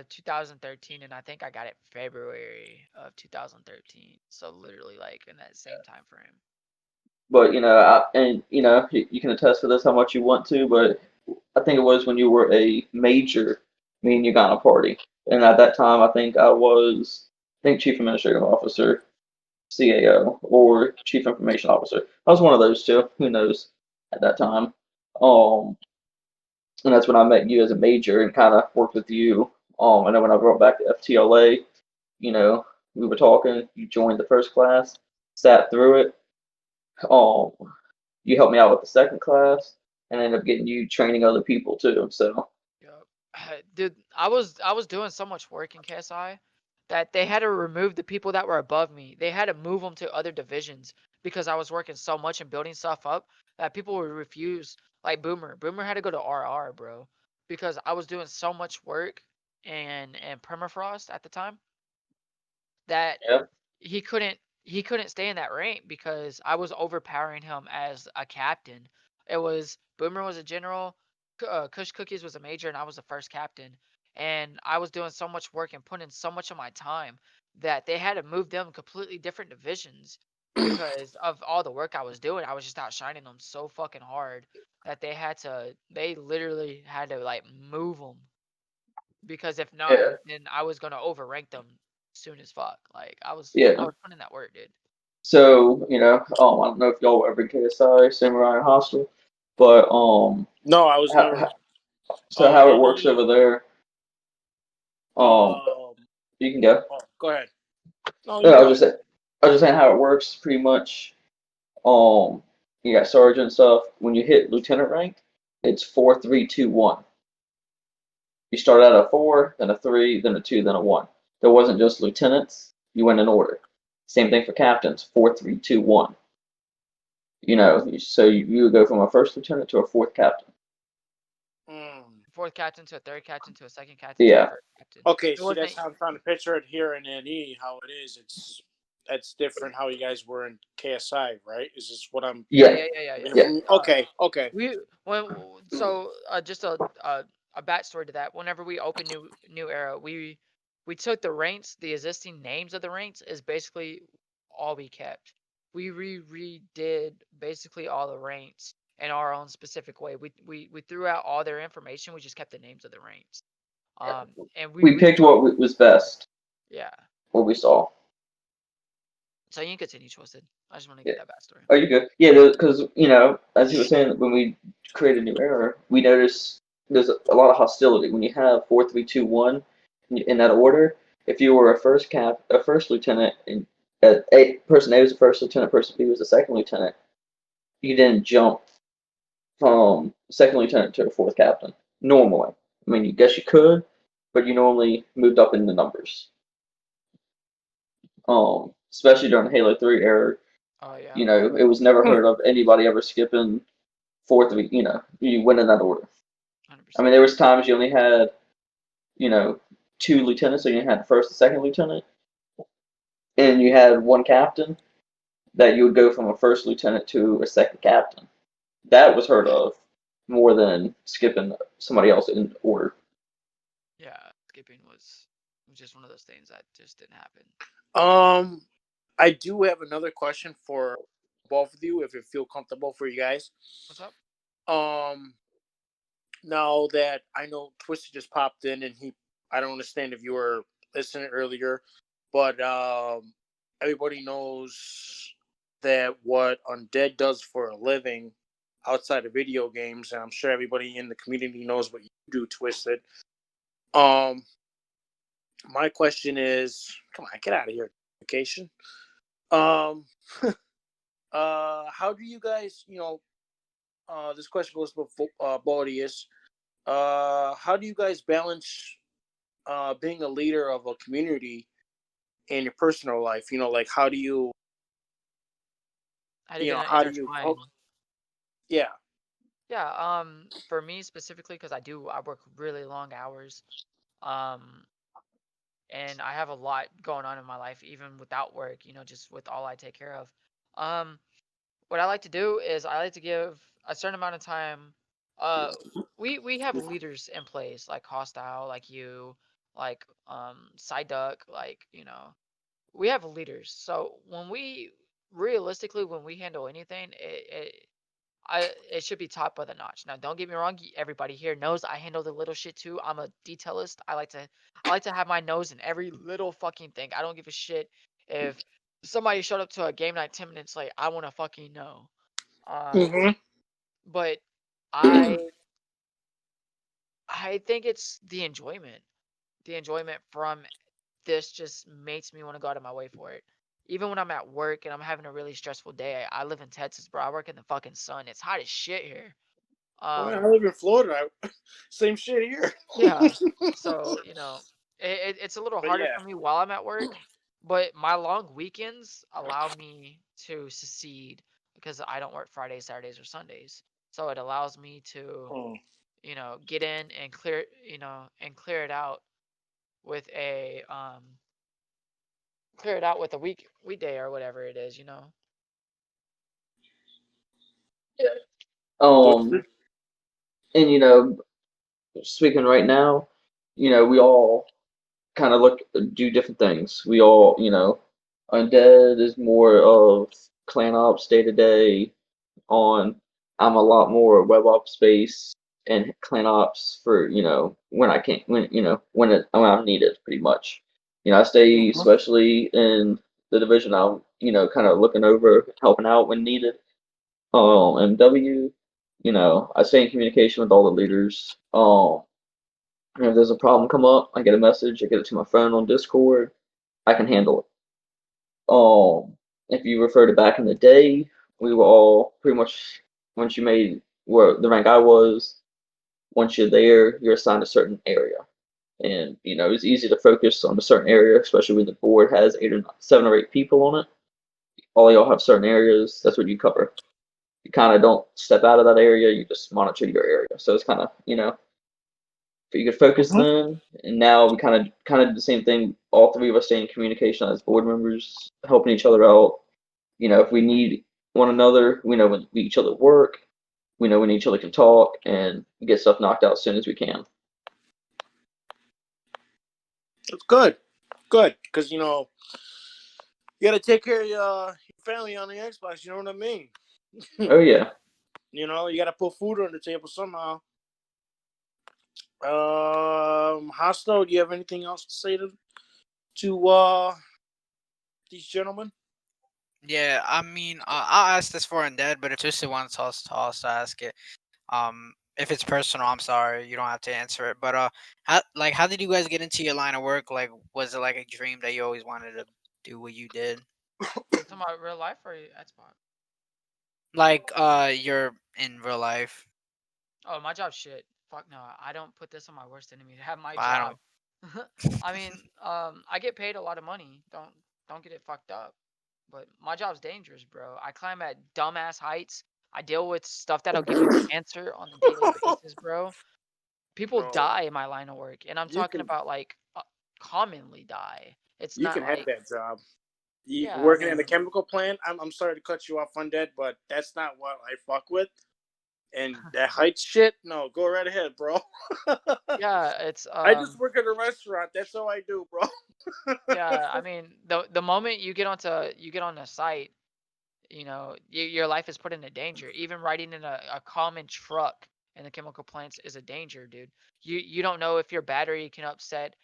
Speaker 2: 2013, and I think I got it February of 2013. So literally, like in that same time frame.
Speaker 5: But you can attest to this how much you want to, but I think it was when you were a major, me and you got on a party, and at that time I think chief administrative officer, CAO, or chief information officer. I was one of those two. Who knows at that time? Um, and that's when I met you as a major and kind of worked with you And then when I brought back the FTLA, you know, we were talking. You joined the first class, sat through it. Um, you helped me out with the second class, and ended up getting you training other people too. So
Speaker 2: Yup. Dude, I was doing so much work in KSI that they had to remove the people that were above me. They had to move them to other divisions because I was working so much and building stuff up that people would refuse. Like Boomer. Boomer had to go to RR, bro, because I was doing so much work and permafrost at the time that
Speaker 5: yeah,
Speaker 2: he couldn't stay in that rank because I was overpowering him as a captain. It was Boomer was a general, Kush Cookies was a major, and I was the first captain. And I was doing so much work and putting in so much of my time that they had to move them completely different divisions because of all the work I was doing. I was just outshining them so fucking hard that they literally had to like move them because if not,
Speaker 5: yeah,
Speaker 2: then I was gonna overrank them soon as fuck. Like I
Speaker 5: yeah.
Speaker 2: was putting in that work, dude.
Speaker 5: So I don't know if y'all were ever in KSI, Samurai Hostel, but
Speaker 4: No, I was never.
Speaker 5: how, so how it works
Speaker 4: Any.
Speaker 5: over there, um,
Speaker 4: Um.
Speaker 5: you can go.
Speaker 4: Oh, go ahead. No,
Speaker 5: No,
Speaker 4: you go ahead.
Speaker 5: I was just saying how it works pretty much. Um, you got sergeant stuff. When you hit lieutenant rank, it's 4-3-2-1. You start out at a 4, then a 3, then a 2, then a 1. There wasn't just lieutenants. You went in order. Same thing for captains. 4-3-2-1. So you would go from a first lieutenant to a fourth captain.
Speaker 4: Mm.
Speaker 2: Fourth captain to a third captain to a second captain to a
Speaker 5: Yeah,
Speaker 2: first captain.
Speaker 4: Okay,
Speaker 2: It
Speaker 4: see,
Speaker 2: wasn't.
Speaker 4: that's how I'm trying to picture it here in NE. How it is. It's that's different. How you guys were in KSI, right? Is this what I'm
Speaker 2: Yeah,
Speaker 5: yeah,
Speaker 2: yeah, yeah, yeah, yeah.
Speaker 5: yeah,
Speaker 4: getting from? Okay, okay.
Speaker 2: We when so just a backstory to that. Whenever we opened new era, we took the ranks, the existing names of the ranks is basically all we kept. We redid basically all the ranks in our own specific way. We threw out all their information. We just kept the names of the ranks. And we
Speaker 5: we picked
Speaker 2: redid.
Speaker 5: what was best,
Speaker 2: Yeah.
Speaker 5: what we saw.
Speaker 2: So you can continue, Twisted. I just want to
Speaker 5: Yeah.
Speaker 2: get that backstory.
Speaker 5: Oh, you good? Yeah, because as you were saying, when we create a new era, we notice there's a lot of hostility when you have 4-3-2-1 in that order. If you were a first lieutenant, and person A was the first lieutenant, person B was the second lieutenant, you didn't jump from second lieutenant to a fourth captain normally. I mean, you guess you could, but you normally moved up in the numbers. Especially during the Halo 3 era,
Speaker 2: Oh yeah,
Speaker 5: it was never
Speaker 4: Hmm.
Speaker 5: heard of anybody ever skipping 4-3. You went in that order. I mean,
Speaker 2: 100%.
Speaker 5: there was times you only had, you know, two lieutenants, so you had the first and second lieutenant, and you had one captain that you would go from a first lieutenant to a second captain. That was heard of more than skipping somebody else in order.
Speaker 2: Yeah, skipping was just one of those things that just didn't happen.
Speaker 4: Um, I do have another question for both of you, if it feel comfortable for you guys.
Speaker 2: What's up?
Speaker 4: Um, Now that I know Twisted just popped in, and I don't understand if you were listening earlier, but everybody knows that what Undead does for a living outside of video games, and I'm sure everybody in the community knows what you do, Twisted. Um, my question is, come on, get out of here, vacation. Um, how do you guys, this question goes to Bodius. How do you guys balance being a leader of a community in your personal life? Like how do you,
Speaker 2: How did it
Speaker 4: how do you,
Speaker 2: intertwine?
Speaker 4: yeah.
Speaker 2: Yeah, for me specifically, because I work really long hours, um, and I have a lot going on in my life, even without work, just with all I take care of. Um, what I like to do is I like to give a certain amount of time. Uh, we have leaders in place, like Hostile, like you, like Side Duck, like we have leaders. So realistically, when we handle anything, it should be top of the notch. Now, don't get me wrong. Everybody here knows I handle the little shit too. I'm a detailist. I like to have my nose in every little fucking thing. I don't give a shit if somebody showed up to a game night 10 minutes late. I want to fucking know. Um,
Speaker 4: Mm-hmm.
Speaker 2: but I I think it's the enjoyment. the enjoyment from this just makes me want to go out of my way for it. Even when I'm at work and I'm having a really stressful day, I live in Texas, bro. I work in the fucking sun. It's hot as shit here.
Speaker 4: Oh, man,
Speaker 2: Um,
Speaker 4: I live in Florida. Same shit here.
Speaker 2: yeah. So, it's a little
Speaker 4: But
Speaker 2: harder
Speaker 4: yeah.
Speaker 2: for me while I'm at work, but my long weekends allow me to succeed because I don't work Fridays, Saturdays, or Sundays. So it allows me to,
Speaker 4: Mm.
Speaker 2: get in and clear it out with a weekday or whatever it is.
Speaker 5: Um, and speaking right now, we all kind of do different things. We all, Undead is more of clan ops day to day. On I'm a lot more web ops space and clan ops for when I can't when I'm needed pretty much. I stay
Speaker 4: Mhm.
Speaker 5: especially in the division. I'm kind of looking over helping out when needed. MW, I stay in communication with all the leaders. And if there's a problem come up, I get a message, I get it to my phone on Discord, I can handle it. If you refer to back in the day, we were all pretty much once you made where the rank I was, once you're there, you're assigned a certain area. And it's easy to focus on a certain area, especially when the board has 7 or 8 people on it. All y'all have certain areas, that's what you cover. You kind of don't step out of that area, you just monitor your area. So it's kind of, but you could focus
Speaker 4: Mhm.
Speaker 5: then. And now we kind of do the same thing. All three of us stay in communication as board members, helping each other out. If we need one another, we know when we each other work. We know when each other can talk and get stuff knocked out as soon as we can.
Speaker 4: It's good. Good. Because, you got to take care of your family on the Xbox. You know what I mean?
Speaker 5: Oh yeah.
Speaker 4: You got to put food on the table somehow. Hostile, do you have anything else to say to these gentlemen?
Speaker 3: Yeah, I mean, I'll ask this for Undead, but if Twisted wants us to also ask it, if it's personal, I'm sorry, you don't have to answer it. But how did you guys get into your line of work? Like, was it like a dream that you always wanted to do what you did?
Speaker 2: You talking about real life or Xbox?
Speaker 3: Like, you're in real life.
Speaker 2: Oh, my job's shit. Fuck no. I don't put this on my worst enemy. Have my
Speaker 3: I
Speaker 2: job.
Speaker 3: don't.
Speaker 2: I mean, I get paid a lot of money. Don't get it fucked up. But my job's dangerous, bro. I climb at dumbass heights. I deal with stuff that'll give you cancer on a daily basis, bro. People
Speaker 4: No,
Speaker 2: die in my line of work, and I'm
Speaker 4: you
Speaker 2: talking
Speaker 4: can
Speaker 2: about like commonly die. It's
Speaker 4: you
Speaker 2: not
Speaker 4: can have
Speaker 2: like,
Speaker 4: that job. You
Speaker 2: yeah, I
Speaker 4: working in a
Speaker 2: mean,
Speaker 4: chemical plant. I'm sorry to cut you off, Undead, but that's not what I fuck with. And that height shit, no, go right ahead, bro.
Speaker 2: yeah, it's
Speaker 4: I just work at a restaurant. That's all I do, bro.
Speaker 2: yeah, I mean, the moment you get on a site, your life is put into danger. Even riding in a common truck in the chemical plants is a danger, dude. You don't know if your battery can upset,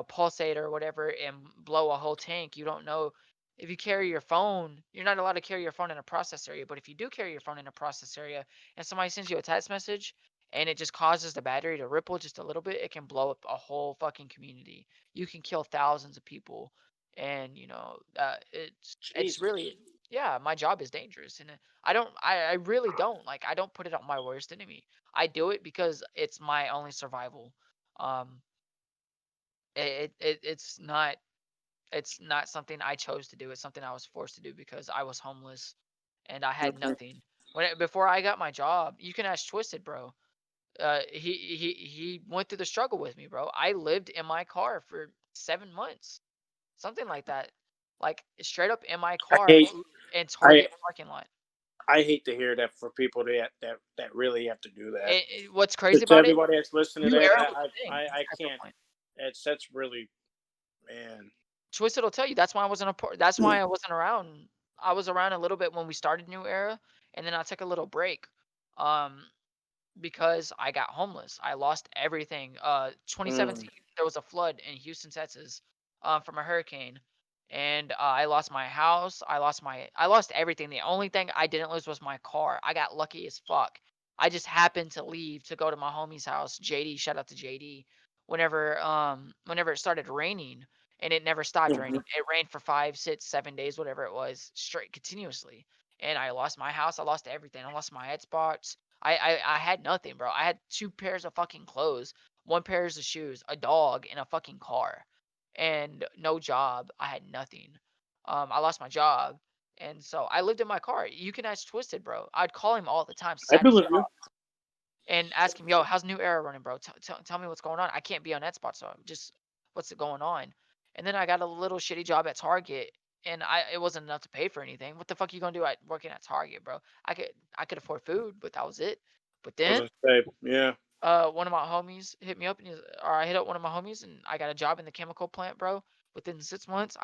Speaker 2: pulsate or whatever and blow a whole tank. You don't know if you carry your phone. You're not allowed to carry your phone in a process area, but if you do carry your phone in a process area and somebody sends you a text message and it just causes the battery to ripple just a little bit, it can blow up a whole fucking community. You can kill thousands of people, and it's
Speaker 4: Jesus.
Speaker 2: really, yeah, my job is dangerous, and I really don't like, I don't put it on my worst enemy. I do it because it's my only survival. Um, it's not something I chose to do. It's something I was forced to do because I was homeless and I had
Speaker 4: Okay.
Speaker 2: nothing. Before I got my job, you can ask Twisted, bro. He went through the struggle with me, bro. I lived in my car for 7 months, something like that, like straight up in my
Speaker 4: I
Speaker 2: car
Speaker 4: hate
Speaker 2: in
Speaker 4: I
Speaker 2: Target parking lot.
Speaker 4: I hate to hear that for people that really have to do that.
Speaker 2: What's crazy
Speaker 4: Just to
Speaker 2: about it?
Speaker 4: everybody that's listening to
Speaker 2: New
Speaker 4: that,
Speaker 2: Era was a thing.
Speaker 4: I
Speaker 2: Hyper
Speaker 4: can't.
Speaker 2: point.
Speaker 4: That's really, man.
Speaker 2: Twisted will tell you that's why I wasn't a part. That's why I wasn't around. I was around a little bit when we started New Era, and then I took a little break. Um, because I got homeless. I lost everything. 2017,
Speaker 4: Mm,
Speaker 2: there was a flood in Houston, Texas, from a hurricane, and I lost my house. I lost everything. The only thing I didn't lose was my car. I got lucky as fuck. I just happened to leave to go to my homie's house, JD. Shout out to JD. whenever it started raining, and it never stopped
Speaker 4: Mhm.
Speaker 2: raining. It rained for 5, 6, 7 days, whatever it was, straight continuously. And I lost my house. I lost everything. I lost my Xbox. I had nothing, bro. I had 2 pairs of fucking clothes, 1 pairs of shoes, a dog, and a fucking car, and no job. I had nothing. I lost my job, and so I lived in my car. You can ask Twisted, bro. I'd call him all the time,
Speaker 4: I
Speaker 2: sad as
Speaker 4: believe
Speaker 2: fuck,
Speaker 4: you.
Speaker 2: and ask him, "Yo, how's New Era running, bro? Tell me what's going on. I can't be on Xbox, so just what's going on?" And then I got a little shitty job at Target, and it wasn't enough to pay for anything. What the fuck you gonna do at working at Target, bro? I could afford food, but that was it. But
Speaker 4: I was
Speaker 2: then
Speaker 4: gonna say, yeah.
Speaker 2: one of my homies hit me up, or I hit up one of my homies, and I got a job in the chemical plant, bro. Within 6 months,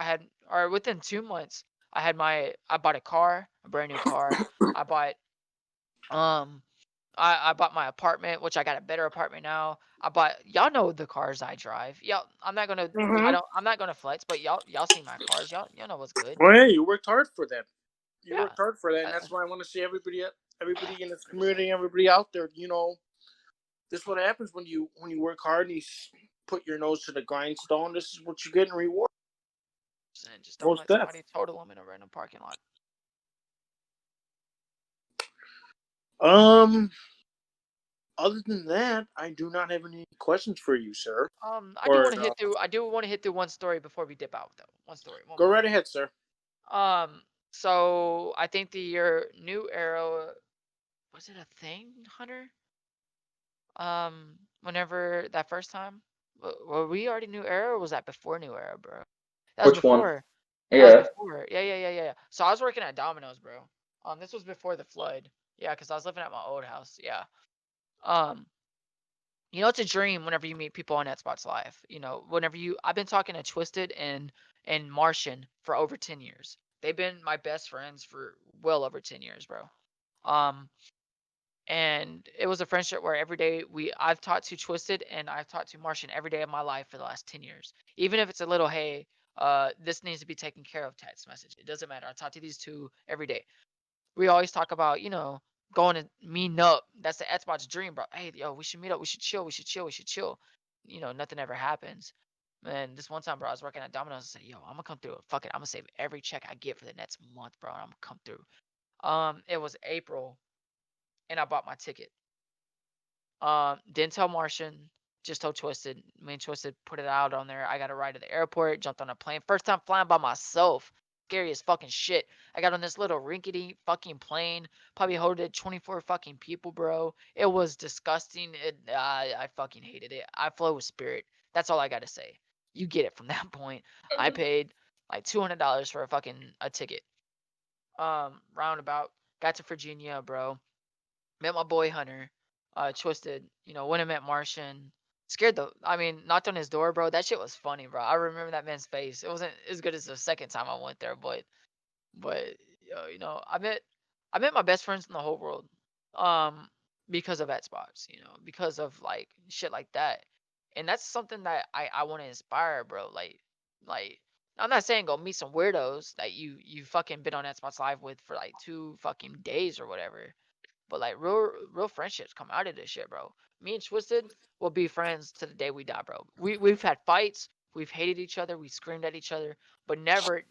Speaker 2: or within 2 months, I bought a car, a brand new car. I bought, um, I bought my apartment, which I got a better apartment now. Y'all know the cars I drive. Y'all,
Speaker 4: Mm-hmm.
Speaker 2: I'm not gonna flex, but y'all see my cars. Y'all know what's good.
Speaker 4: Well, hey, you worked hard for that. You
Speaker 2: Yeah.
Speaker 4: worked hard for that, and that's why I want to see everybody in this community, everybody out there. This is what happens when you work hard and put your nose to the grindstone. This is what you get in reward.
Speaker 2: Just don't
Speaker 4: Most
Speaker 2: let
Speaker 4: deaf.
Speaker 2: somebody total them in a random parking lot.
Speaker 4: Um. Other than that, I do not have any questions for you, sir.
Speaker 2: I do
Speaker 4: Or
Speaker 2: want to hit through. I do want to hit through one story before we dip out, though. One story, one
Speaker 4: go
Speaker 2: more.
Speaker 4: right ahead, sir.
Speaker 2: So I think the year New Era, was it a thing, Hunter? Whenever that first time, were we already New Era, or was that before New Era, bro? That was
Speaker 5: Which one?
Speaker 2: before. That was
Speaker 5: Yeah.
Speaker 2: before. Yeah. So I was working at Domino's, bro. This was before the flood. Yeah, because I was living at my old house. Yeah. Um, it's a dream whenever you meet people on Xbox Live. I've been talking to Twisted and Martian for over 10 years. They've been my best friends for well over 10 years, bro. Um, and it was a friendship where every day I've talked to Twisted and I've talked to Martian every day of my life for the last 10 years. Even if it's a little, hey, this needs to be taken care of text message. It doesn't matter. I talk to these two every day. We always talk about, going to meeting up. That's the Xbox dream, bro. Hey, yo, we should meet up. We should chill. We should chill. We should chill. Nothing ever happens. And this one time, bro, I was working at Domino's. I said, yo, I'm gonna come through. Fuck it. I'm gonna save every check I get for the next month, bro. And I'm gonna come through. It was April, and I bought my ticket. Didn't tell Martian, just told Twisted. Me and Twisted put it out on there. I got a ride to the airport, jumped on a plane. First time flying by myself. Scary as fucking shit. I got on this little rinkety fucking plane. Probably holded 24 fucking people, bro. It was disgusting. I fucking hated it. I flew with Spirit. That's all I gotta say. You get it from that point. I paid like $200 for a ticket. Roundabout. Got to Virginia, bro. Met my boy Hunter, Twisted, went and met Martian. Knocked on his door, bro. That shit was funny, bro. I remember that man's face. It wasn't as good as the second time I went there, but I met my best friends in the whole world, um, because of Xbox, because of like shit like that, and that's something that I want to inspire, bro. Like I'm not saying go meet some weirdos that you fucking been on Xbox Live with for like 2 fucking days or whatever. But like real friendships come out of this shit, bro. Me and Twisted will be friends to the day we die, bro. We've had fights, we've hated each other, we screamed at each other, but never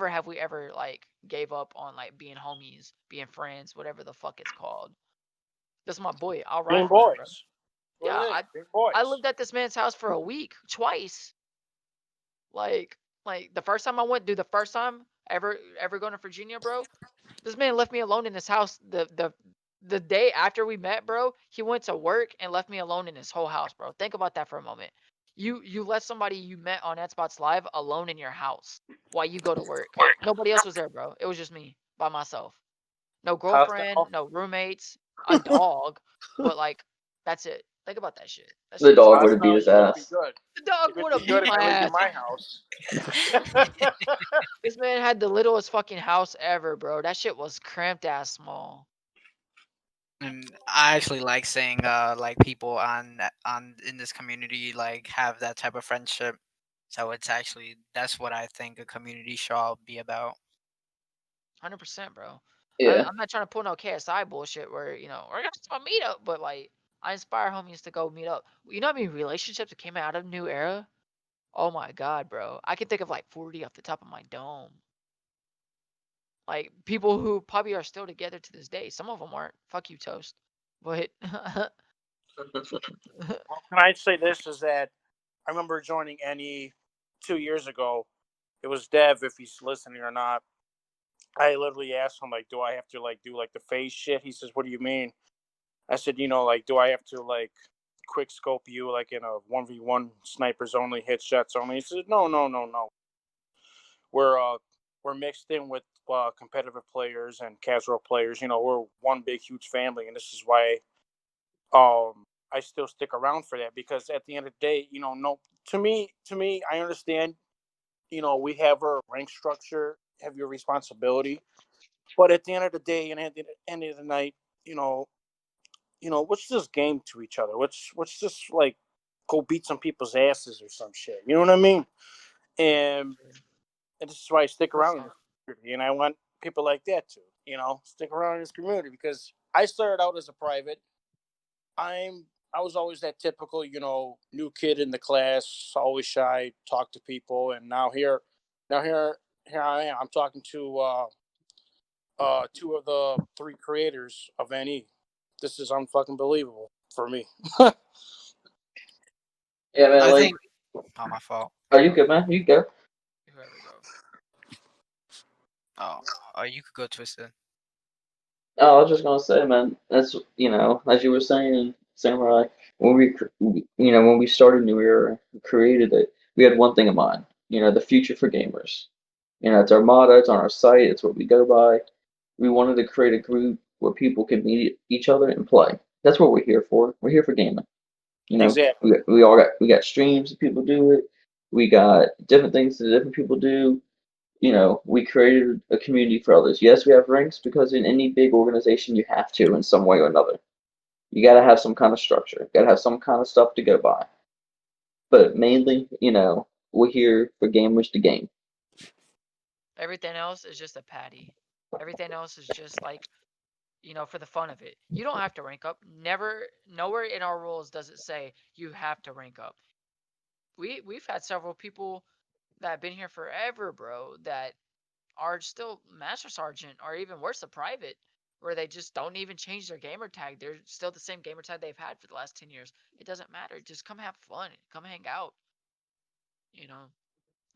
Speaker 2: have we ever like gave up on like being homies, being friends, whatever the fuck it's called. That's my boy. I'll ride
Speaker 4: Being
Speaker 2: for him, bro.
Speaker 4: boys. What
Speaker 2: Yeah,
Speaker 4: it is? Being boys.
Speaker 2: I lived at this man's house for a week, twice. Like the first time I went, dude, the first time ever going to Virginia, bro. This man left me alone in his house the day after we met, bro. He went to work and left me alone in his whole house, bro. Think about that for a moment. You let somebody you met on Xbox Live alone in your house while you go to work. Nobody else was there, bro. It was just me by myself. No girlfriend,
Speaker 4: Hostile.
Speaker 2: no roommates, a dog, but like that's it. Think about that shit. That
Speaker 5: The
Speaker 2: shit is
Speaker 5: dog would have beat
Speaker 4: Hostile.
Speaker 5: his
Speaker 4: You better be
Speaker 5: ass.
Speaker 4: good.
Speaker 2: the dog
Speaker 4: You better
Speaker 2: would
Speaker 4: be
Speaker 2: have
Speaker 4: good
Speaker 2: beat
Speaker 4: if
Speaker 2: my
Speaker 4: you lived in
Speaker 2: ass.
Speaker 4: my house.
Speaker 2: This man had the littlest fucking house ever, bro. That shit was cramped ass small.
Speaker 3: And I actually like seeing like people on in this community like have that type of friendship. So that's what I think a community should all be about.
Speaker 2: 100%, bro.
Speaker 5: Yeah.
Speaker 2: I'm not trying to pull no KSI bullshit where we're gonna have a meetup, but like I inspire homies to go meet up. You know how many relationships that came out of New Era? Oh my god, bro. I can think of like 40 off the top of my dome. Like people who probably are still together to this day. Some of them aren't. Fuck you, Toast. But
Speaker 4: Well, can I say this is that I remember joining NE 2 years ago. It was Dev, if he's listening or not. I literally asked him like, "Do I have to like do like the phase shit?" He says, "What do you mean?" I said, like, do I have to like quick scope you like in a 1v1 snipers only, hit shots only?" He said, "No, no, no, no. We're uh we're mixed in with competitive players and casual players. We're one big huge family, and this is why I still stick around for that because at the end of the day, no, to me, I understand. We have our rank structure, have your responsibility, but at the end of the day, and at the end of the night, you know, let's just game to each other. Let's just like go beat some people's asses or some shit. You know what I mean? And and this is why I stick
Speaker 2: what's
Speaker 4: around in
Speaker 2: up?
Speaker 4: this community, and I want people like that to, stick around in this community because I started out as a private. I was always that typical, new kid in the class, always shy, talk to people, and now here I am. I'm talking to two of the three creators of NE. This is unfucking believable for me.
Speaker 5: Yeah, man.
Speaker 3: I
Speaker 5: Like,
Speaker 3: think. Oh, my fault.
Speaker 5: are you good, man? You go.
Speaker 2: Whoever go.
Speaker 3: Oh, oh, you could go Twisted.
Speaker 5: Oh, I was just gonna say, man. That's as you were saying, Samurai. When when we started New Era, created it, we had one thing in mind. The future for gamers. It's our motto. It's on our site. It's what we go by. We wanted to create a group where people can meet each other and play. That's what we're here for. We're here for gaming.
Speaker 4: Exactly.
Speaker 5: We got streams that people do it. We got different things that different people do. We created a community for others. Yes, we have ranks because in any big organization you have to in some way or another. You got to have some kind of structure. Got to have some kind of stuff to go by. But mainly, we're here for gamers to game.
Speaker 2: Everything else is just a patty. Everything else is just like, for the fun of it. You don't have to rank up. Never, nowhere in our rules does it say you have to rank up. We've had several people that have been here forever, bro, that are still master sergeant or even worse, a private, where they just don't even change their gamer tag. They're still the same gamer tag they've had for the last 10 years. It doesn't matter. Just come have fun. Come hang out. You know,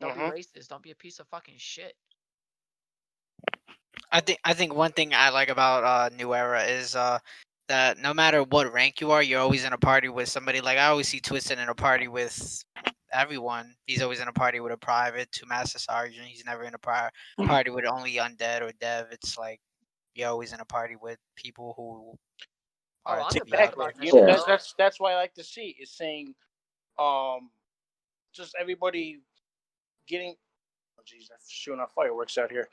Speaker 2: don't be
Speaker 4: Hmm.
Speaker 2: racist. Don't be a piece of fucking shit.
Speaker 3: I think one thing I like about New Era is that no matter what rank you are, you're always in a party with somebody. Like I always see Twisted in a party with everyone. He's always in a party with a private, two master sergeant. He's never in a party with only undead or dev. It's like you're always in a party with people who
Speaker 2: Oh,
Speaker 3: are
Speaker 2: I'm the best
Speaker 3: together.
Speaker 4: Exactly.
Speaker 2: about that shit,
Speaker 5: Yeah.
Speaker 4: That's
Speaker 2: bro.
Speaker 4: that's why I like to see is saying, um, just everybody getting. Oh, jeez, I'm shooting off fireworks out here.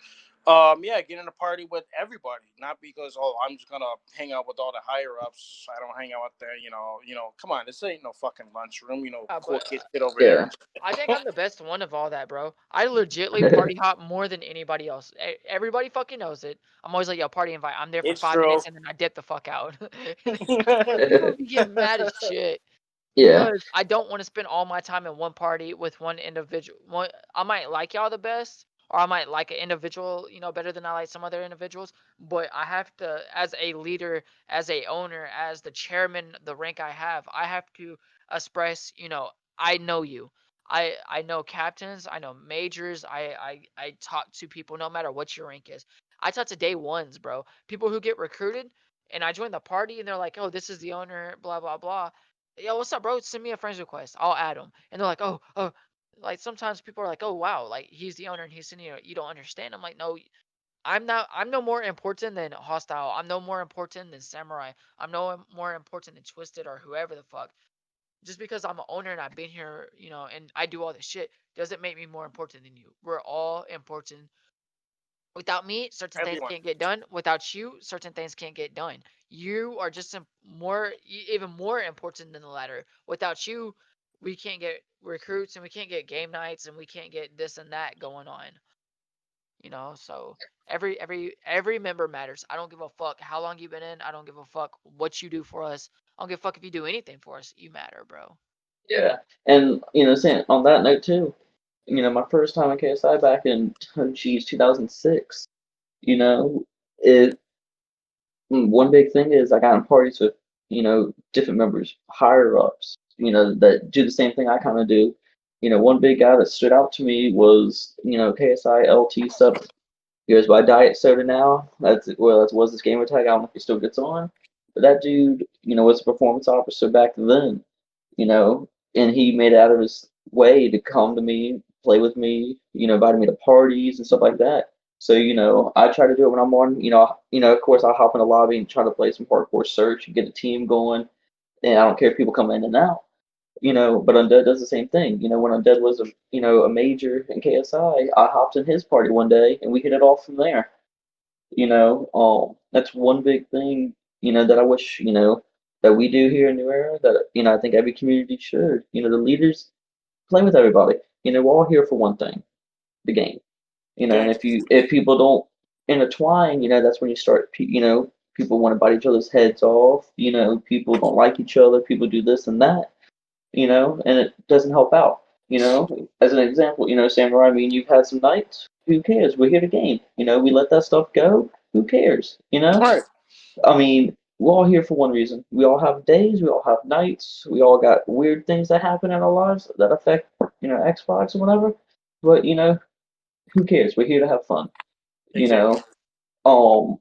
Speaker 4: Yeah, get in a party with everybody, not because I'm just gonna hang out with all the higher ups. I don't hang out with the, come on, this ain't no fucking lunchroom. Cool
Speaker 2: But
Speaker 4: kid, sit over here.
Speaker 5: Yeah.
Speaker 2: I think I'm the best one of all that, bro. I legitly party hop more than anybody else. Everybody fucking knows it. I'm always like, yo, party invite. I'm there for
Speaker 4: It's
Speaker 2: five
Speaker 4: true.
Speaker 2: minutes and then I dip the fuck out. People be getting mad as shit.
Speaker 5: Yeah.
Speaker 2: Because I don't want to spend all my time in one party with one individual. I might like y'all the best, or I might like an individual, better than I like some other individuals. But I have to, as a leader, as a owner, as the chairman, the rank I have to express, I know you. I know captains, I know majors. I talk to people no matter what your rank is. I talk to day ones, bro. People who get recruited, and I join the party, and they're like, "Oh, this is the owner," blah blah blah. Yo, what's up, bro? Send me a friends request. I'll add him. And they're like, oh, like sometimes people are like, oh, wow, like he's the owner and he's sending you. You don't understand. I'm like, no, I'm not. I'm no more important than hostile. I'm no more important than samurai. I'm no more important than twisted or whoever the fuck. Just because I'm an owner and I've been here, and I do all this shit doesn't make me more important than you. We're all important. Without me, certain things
Speaker 4: Everyone.
Speaker 2: can't get done. Without you, certain things can't get done. You are just even more important than the latter. Without you, we can't get recruits and we can't get game nights and we can't get this and that going on. So every member matters. I don't give a fuck how long you've been in. I don't give a fuck what you do for us. I don't give a fuck if you do anything for us. You matter, bro.
Speaker 5: Yeah, and saying on that note too, my first time at KSI back in, oh geez, 2006. You know, it one big thing is I got in parties with different members, higher ups, that do the same thing I kind of do. One big guy that stood out to me was KSI LT7. He goes by Diet Soda now. That was his gamer tag. I don't know if he still gets on, but that dude, was a performance officer back then. You know, and he made it out of his way to come to me, play with me. Invited me to parties and stuff like that. So I try to do it when I'm on. Of course, I'll hop in the lobby and try to play some hardcore search and get a team going. And I don't care if people come in and out. But Undead does the same thing. When Undead was a major in KSI, I hopped in his party one day and we hit it off from there. That's one big thing, that I wish, that we do here in New Era that, I think every community should. The leaders play with everybody. We're all here for one thing, the game. And
Speaker 4: Game.
Speaker 5: if people don't intertwine, that's when you start, people want to bite each other's heads off. People don't like each other. People do this and that, and it doesn't help out. As an example, Samurai, I mean, you've had some nights. Who cares? We're here to game. We let that stuff go. Who cares?
Speaker 4: Right.
Speaker 5: I mean, we're all here for one reason. We all have days. We all have nights. We all got weird things that happen in our lives that affect, Xbox or whatever. But who cares? We're here to have fun. You
Speaker 4: Exactly.
Speaker 5: know, um,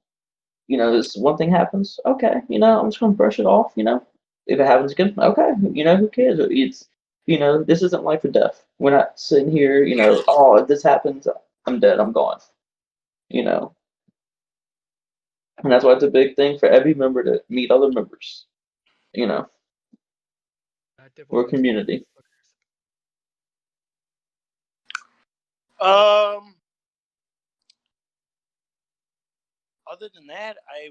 Speaker 5: this one thing happens, okay, I'm just gonna brush it off, If it happens again, okay, who cares? This isn't life or death. We're not sitting here, oh, if this happens, I'm dead, I'm gone, you know. And that's why it's a big thing for every member to meet other members, you know. We're a community.
Speaker 4: Um. Other than that, I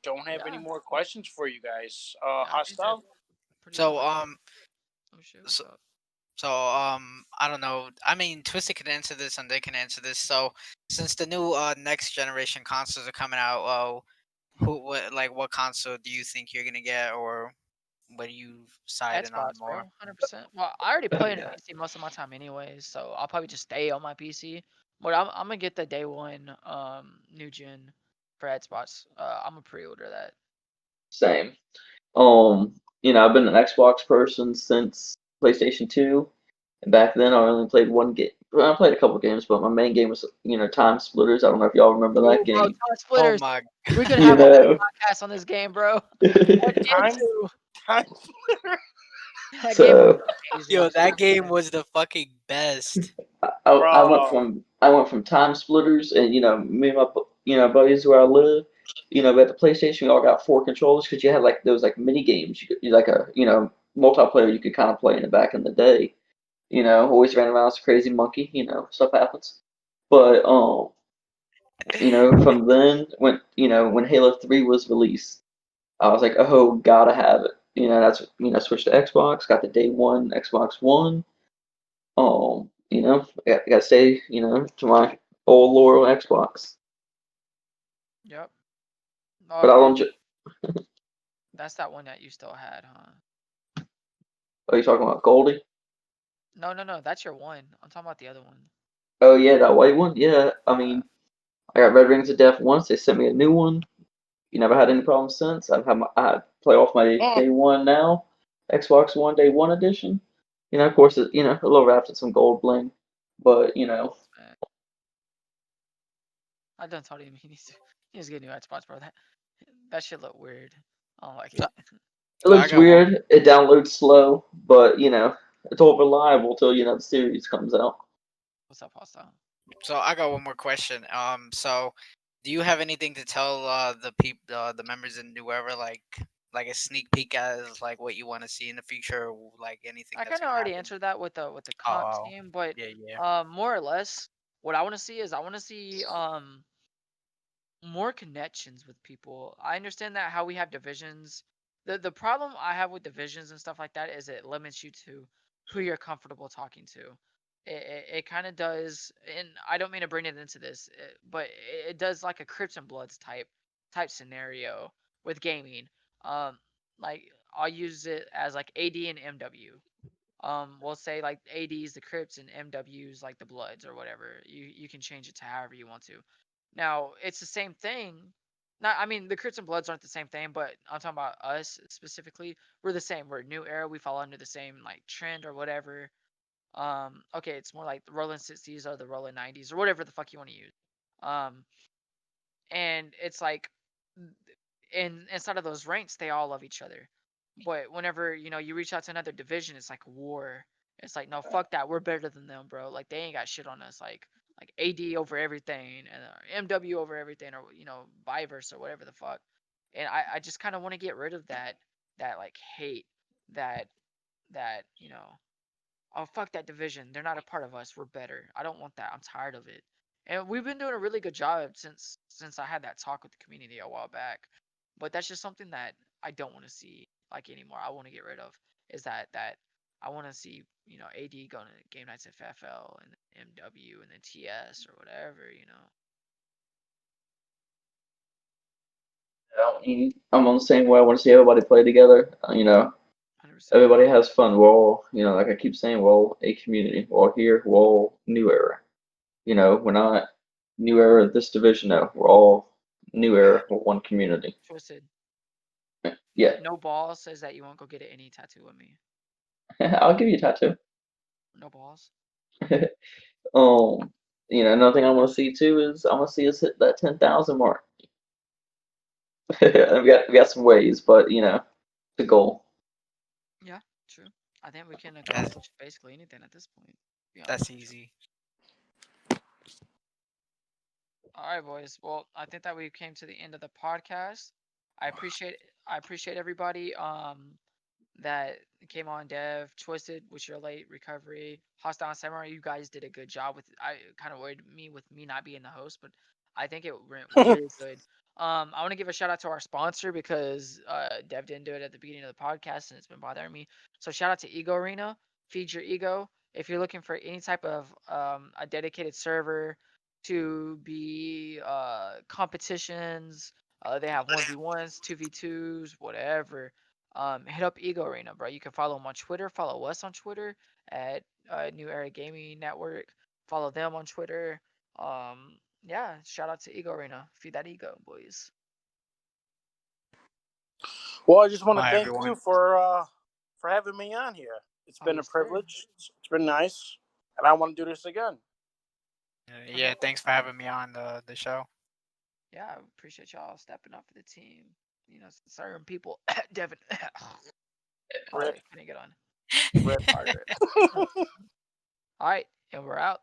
Speaker 4: don't have any
Speaker 2: Yeah.
Speaker 4: more questions for you guys.
Speaker 2: Yeah, these are
Speaker 4: Hostile.
Speaker 2: pretty
Speaker 3: So
Speaker 2: much. Oh shit, what's
Speaker 3: so
Speaker 2: up?
Speaker 3: I don't know. I mean, Twisted can answer this, and they can answer this. So since the new next generation consoles are coming out, what console do you think you're gonna get, or what are you siding on
Speaker 2: Xbox,
Speaker 3: more?
Speaker 2: bro, 100%. Well, I already play on a PC most of my time anyways, so I'll probably just stay on my PC. But I'm gonna get the day one new gen for Xbox. I'm gonna pre-order that.
Speaker 5: Same. I've been an Xbox person since PlayStation 2. And back then, I only played one game. Well, I played a couple games, but my main game was, Time Splitters. I don't know if y'all remember that
Speaker 2: Ooh, bro,
Speaker 5: game.
Speaker 2: Time
Speaker 3: Oh
Speaker 2: Splitters.
Speaker 3: my!
Speaker 2: We could
Speaker 5: You
Speaker 2: have a whole
Speaker 5: know.
Speaker 2: podcast on this game, bro. One and
Speaker 4: Time.
Speaker 2: two.
Speaker 4: Time.
Speaker 2: That game was
Speaker 5: So
Speaker 2: amazing.
Speaker 3: Yo, that
Speaker 2: Time
Speaker 3: game
Speaker 2: Splitters.
Speaker 3: was the fucking best.
Speaker 5: I went
Speaker 4: Bro.
Speaker 5: from Time Splitters, and me and my buddies where I live. We had the PlayStation. We all got four controllers because you had like there was like mini games. You like a multiplayer you could kind of play in it back in the day. Always ran around as a crazy monkey. Stuff happens. But from then when Halo 3 was released, I was like, oh, gotta have it. That's switched to Xbox. Got the day one Xbox One. I gotta stay, to my old loyal Xbox.
Speaker 2: Yep.
Speaker 5: But I
Speaker 2: Oh,
Speaker 5: don't.
Speaker 2: that's that one that you still had, huh?
Speaker 5: Are you talking about Goldie?
Speaker 2: No, no, no. That's your one. I'm talking about the other one.
Speaker 5: Oh yeah, that white one. Yeah, I
Speaker 2: Uh,
Speaker 5: mean, I got Red Rings of Death once. They sent me a new one. You never had any problems since. I play off my
Speaker 4: Mm.
Speaker 5: day one now. Xbox One day one edition. Of course, a little wrapped in some gold bling, but
Speaker 2: I done told him he needs to get a new Xbox, bro. That shit look weird. I don't like
Speaker 3: So,
Speaker 2: it.
Speaker 5: it
Speaker 3: so I
Speaker 5: looks
Speaker 3: got one.
Speaker 5: weird. It downloads slow, but it's all reliable till the series comes out.
Speaker 2: What's up, hostile?
Speaker 3: So I got one more question. So do you have anything to tell the members in New Era, like a sneak peek as like what you want to see in the future, or like anything
Speaker 2: I
Speaker 3: that's
Speaker 2: kind of
Speaker 3: gonna
Speaker 2: already
Speaker 3: happen?
Speaker 2: answered that with the comp
Speaker 3: Oh,
Speaker 2: team, but
Speaker 3: yeah, yeah.
Speaker 2: more or less, what I want to see is I want to see more connections with people. I understand that how we have divisions. The problem I have with divisions and stuff like that is it limits you to who you're comfortable talking to. It kind of does, and I don't mean to bring it into this, but it does like a Crips and Bloods type scenario with gaming. Um, like I'll use it as like AD and MW. We'll say like AD is the Crips and MW is like the Bloods or whatever. You can change it to however you want to. Now it's the same thing. Not, I mean, the Crips and Bloods aren't the same thing, but I'm talking about us specifically. We're the same. We're new era. We fall under the same like trend or whatever. Okay, it's more like the rolling 60s or the rolling 90s or whatever the fuck you want to use. Um, and it's like inside of those ranks they all love each other, but whenever you reach out to another division, it's like war. It's like, no, fuck that, we're better than them, bro. Like they ain't got shit on us. Like AD over everything and MW over everything, or vice versa, whatever the fuck. And I just kind of want to get rid of that like hate, that oh, fuck that division, they're not a part of us, we're better. I don't want that. I'm tired of it. And we've been doing a really good job since I had that talk with the community a while back. But that's just something that I don't want to see like anymore. I want to get rid of, is that I want to see, AD going to game nights at FFL and then MW and then TS or whatever.
Speaker 5: I'm on the same way. I want to see everybody play together.
Speaker 2: 100%.
Speaker 5: Everybody has fun. We're all, like I keep saying, we're all a community. We're all here. We're all new era. We're not new era this division. No, we're all new era. We're one community.
Speaker 2: Twisted.
Speaker 5: Yeah,
Speaker 2: No Ball says that you won't go get any tattoo with me.
Speaker 5: I'll give you a tattoo.
Speaker 2: No Balls.
Speaker 5: Another thing I want to see too is I want to see us hit that 10,000 mark. we got some ways, but the goal.
Speaker 2: Yeah, true. I think we can
Speaker 3: That's,
Speaker 2: accomplish basically anything at this point, to be honest
Speaker 3: that's
Speaker 2: with you.
Speaker 3: easy.
Speaker 2: All right, boys. Well, I think that we came to the end of the podcast. I appreciate everybody that came on. Dev, Twisted, with your late recovery, Hostile and Samurai, you guys did a good job with. I kind of worried me with me not being the host, but I think it went really good. I want to give a shout out to our sponsor because Dev didn't do it at the beginning of the podcast and it's been bothering me. So shout out to Ego Arena, feed your ego. If you're looking for any type of a dedicated server to be competitions, they have 1v1s, 2v2s, whatever. Hit up Ego Arena, bro. You can follow them on Twitter. Follow us on Twitter at New Era Gaming Network. Follow them on Twitter. Yeah, shout out to Ego Arena. Feed that ego, boys.
Speaker 4: Well, I just want to
Speaker 3: Bye,
Speaker 4: thank you
Speaker 3: everyone.
Speaker 4: for having me on here. It's
Speaker 2: Oh,
Speaker 4: been a
Speaker 2: yes, sir.
Speaker 4: privilege. It's been nice, and I want to do this again.
Speaker 3: Yeah, thanks for having me on the show.
Speaker 2: Yeah, I appreciate y'all stepping up for the team. Certain people. Devin.
Speaker 4: Rip,
Speaker 2: Sorry, couldn't get on.
Speaker 4: rip, hard rip.
Speaker 2: All right, and we're out.